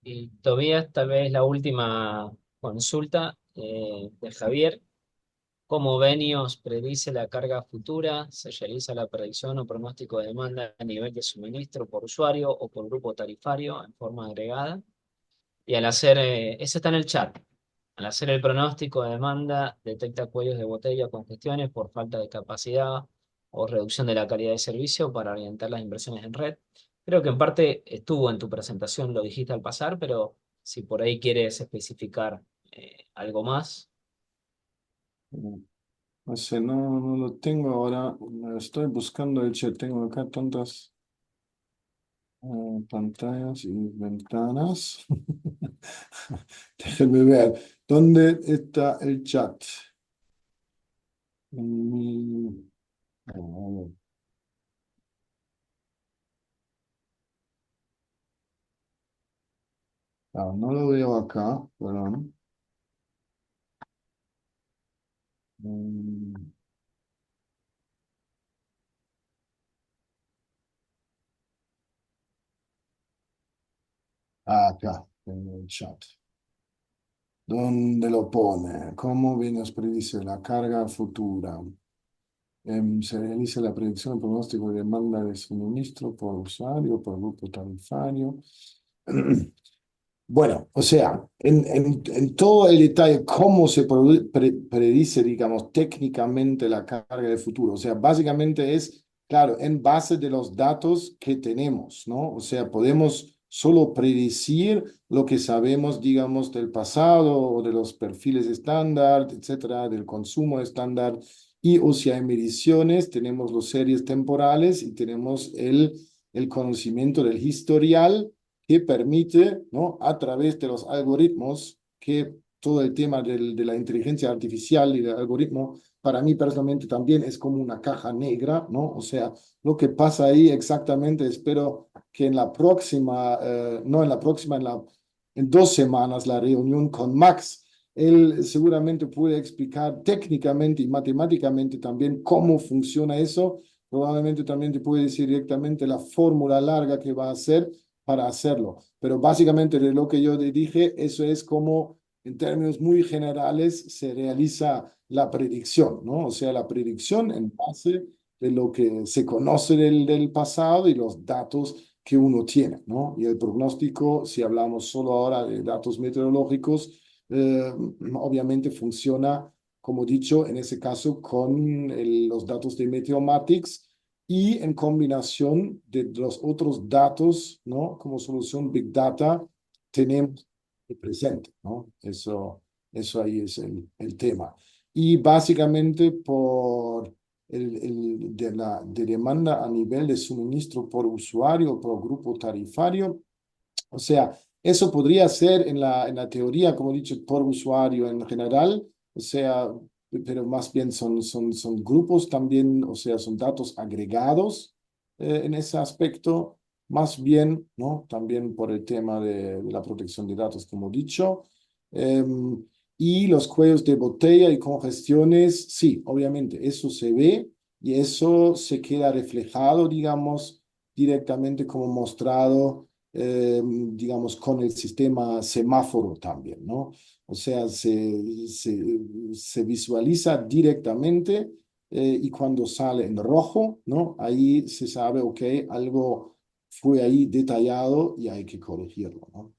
Y Tobías, tal vez la última consulta de Javier. ¿Cómo Benios predice la carga futura? ¿Se realiza la predicción o pronóstico de demanda a nivel de suministro por usuario o por grupo tarifario en forma agregada? Y al hacer, eso está en el chat, al hacer el pronóstico de demanda, detecta cuellos de botella o congestiones por falta de capacidad o reducción de la calidad de servicio para orientar las inversiones en red. Creo que en parte estuvo en tu presentación, lo dijiste al pasar, pero si por ahí quieres especificar algo más. no sé, no lo tengo ahora. Estoy buscando el chat. Tengo acá tantas pantallas y ventanas. Déjenme ver. ¿Dónde está el chat? Mm, oh, no lo veo acá, perdón. Mm, acá, en el chat. ¿Dónde lo pone? ¿Cómo Venus predice la carga futura? Se realiza la predicción del pronóstico de demanda de suministro por usuario, por grupo tarifario. Bueno, o sea, en todo el detalle, cómo se predice, digamos, técnicamente la carga de futuro. O sea, básicamente es, claro, en base de los datos que tenemos, ¿no? O sea, podemos solo predecir lo que sabemos, digamos, del pasado o de los perfiles estándar, etcétera, del consumo estándar. Y o sea, en mediciones tenemos las series temporales y tenemos el conocimiento del historial que permite, ¿no? A través de los algoritmos, que todo el tema de la inteligencia artificial y del algoritmo, para mí personalmente también es como una caja negra, ¿no? O sea, lo que pasa ahí exactamente, espero que en la próxima, no en la próxima, en 2 semanas, la reunión con Max, él seguramente puede explicar técnicamente y matemáticamente también cómo funciona eso. Probablemente también te puede decir directamente la fórmula larga que va a hacer para hacerlo. Pero básicamente de lo que yo le dije, eso es como en términos muy generales se realiza la predicción, ¿no? O sea, la predicción en base de lo que se conoce del pasado y los datos que uno tiene, ¿no? Y el pronóstico, si hablamos solo ahora de datos meteorológicos, obviamente funciona, como dicho, en ese caso con los datos de Meteomatics y en combinación de los otros datos, ¿no? Como solución Big Data, tenemos el presente, ¿no? Eso ahí es el tema. Y básicamente por de demanda a nivel de suministro por usuario, por grupo tarifario, o sea, eso podría ser en la teoría, como he dicho, por usuario en general, o sea, pero más bien son grupos también, o sea, son datos agregados en ese aspecto, más bien, ¿no? También por el tema de la protección de datos, como he dicho. Y los cuellos de botella y congestiones, sí, obviamente, eso se ve y eso se queda reflejado, digamos, directamente como mostrado digamos, con el sistema semáforo también, ¿no? O sea, se visualiza directamente y cuando sale en rojo, ¿no? Ahí se sabe, ok, algo fue ahí detallado y hay que corregirlo, ¿no?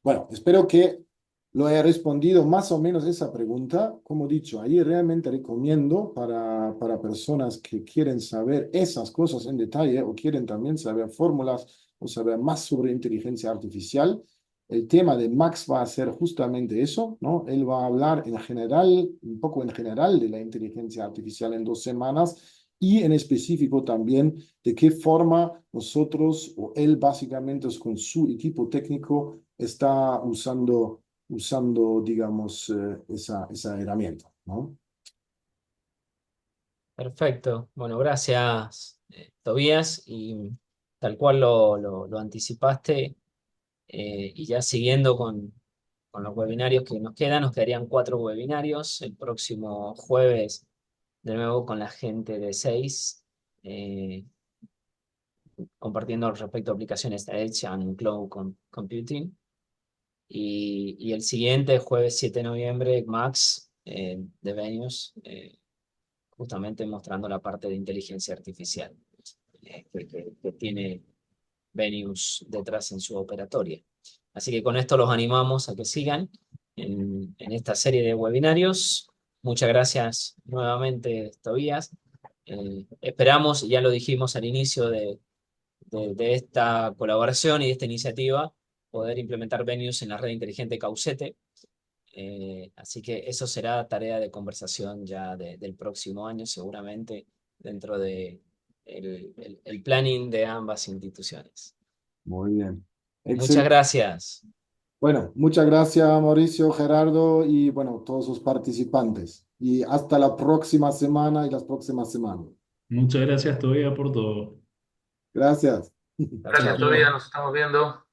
Bueno, espero que lo haya respondido más o menos esa pregunta. Como he dicho, ahí realmente recomiendo para personas que quieren saber esas cosas en detalle o quieren también saber fórmulas o saber más sobre inteligencia artificial. El tema de Max va a ser justamente eso, ¿no? Él va a hablar en general, un poco en general de la inteligencia artificial en 2 semanas y en específico también de qué forma nosotros o él básicamente con su equipo técnico está usando digamos, esa herramienta, ¿no? Perfecto. Bueno, gracias, Tobías. Y tal cual lo anticipaste, y ya siguiendo con los webinarios que nos quedan, nos quedarían 4 webinarios. El próximo jueves, de nuevo con la gente de 6, compartiendo respecto a aplicaciones Edge and Cloud Computing. Y el siguiente, jueves 7 de noviembre, Max de Venus, justamente mostrando la parte de inteligencia artificial que tiene Venus detrás en su operatoria. Así que con esto los animamos a que sigan en esta serie de webinarios. Muchas gracias nuevamente, Tobías. Esperamos, ya lo dijimos al inicio de esta colaboración y de esta iniciativa, poder implementar Venus en la red inteligente Caucete. Así que eso será tarea de conversación ya del próximo año, seguramente, dentro de el planning de ambas instituciones. Muy bien. Muchas Excelente. gracias. Bueno, muchas gracias, Mauricio, Gerardo y bueno, todos sus participantes. y hasta la próxima semana y las próximas semanas. Muchas gracias todavía por todo. Gracias. Chao, Gracias, chao. todavía nos estamos viendo.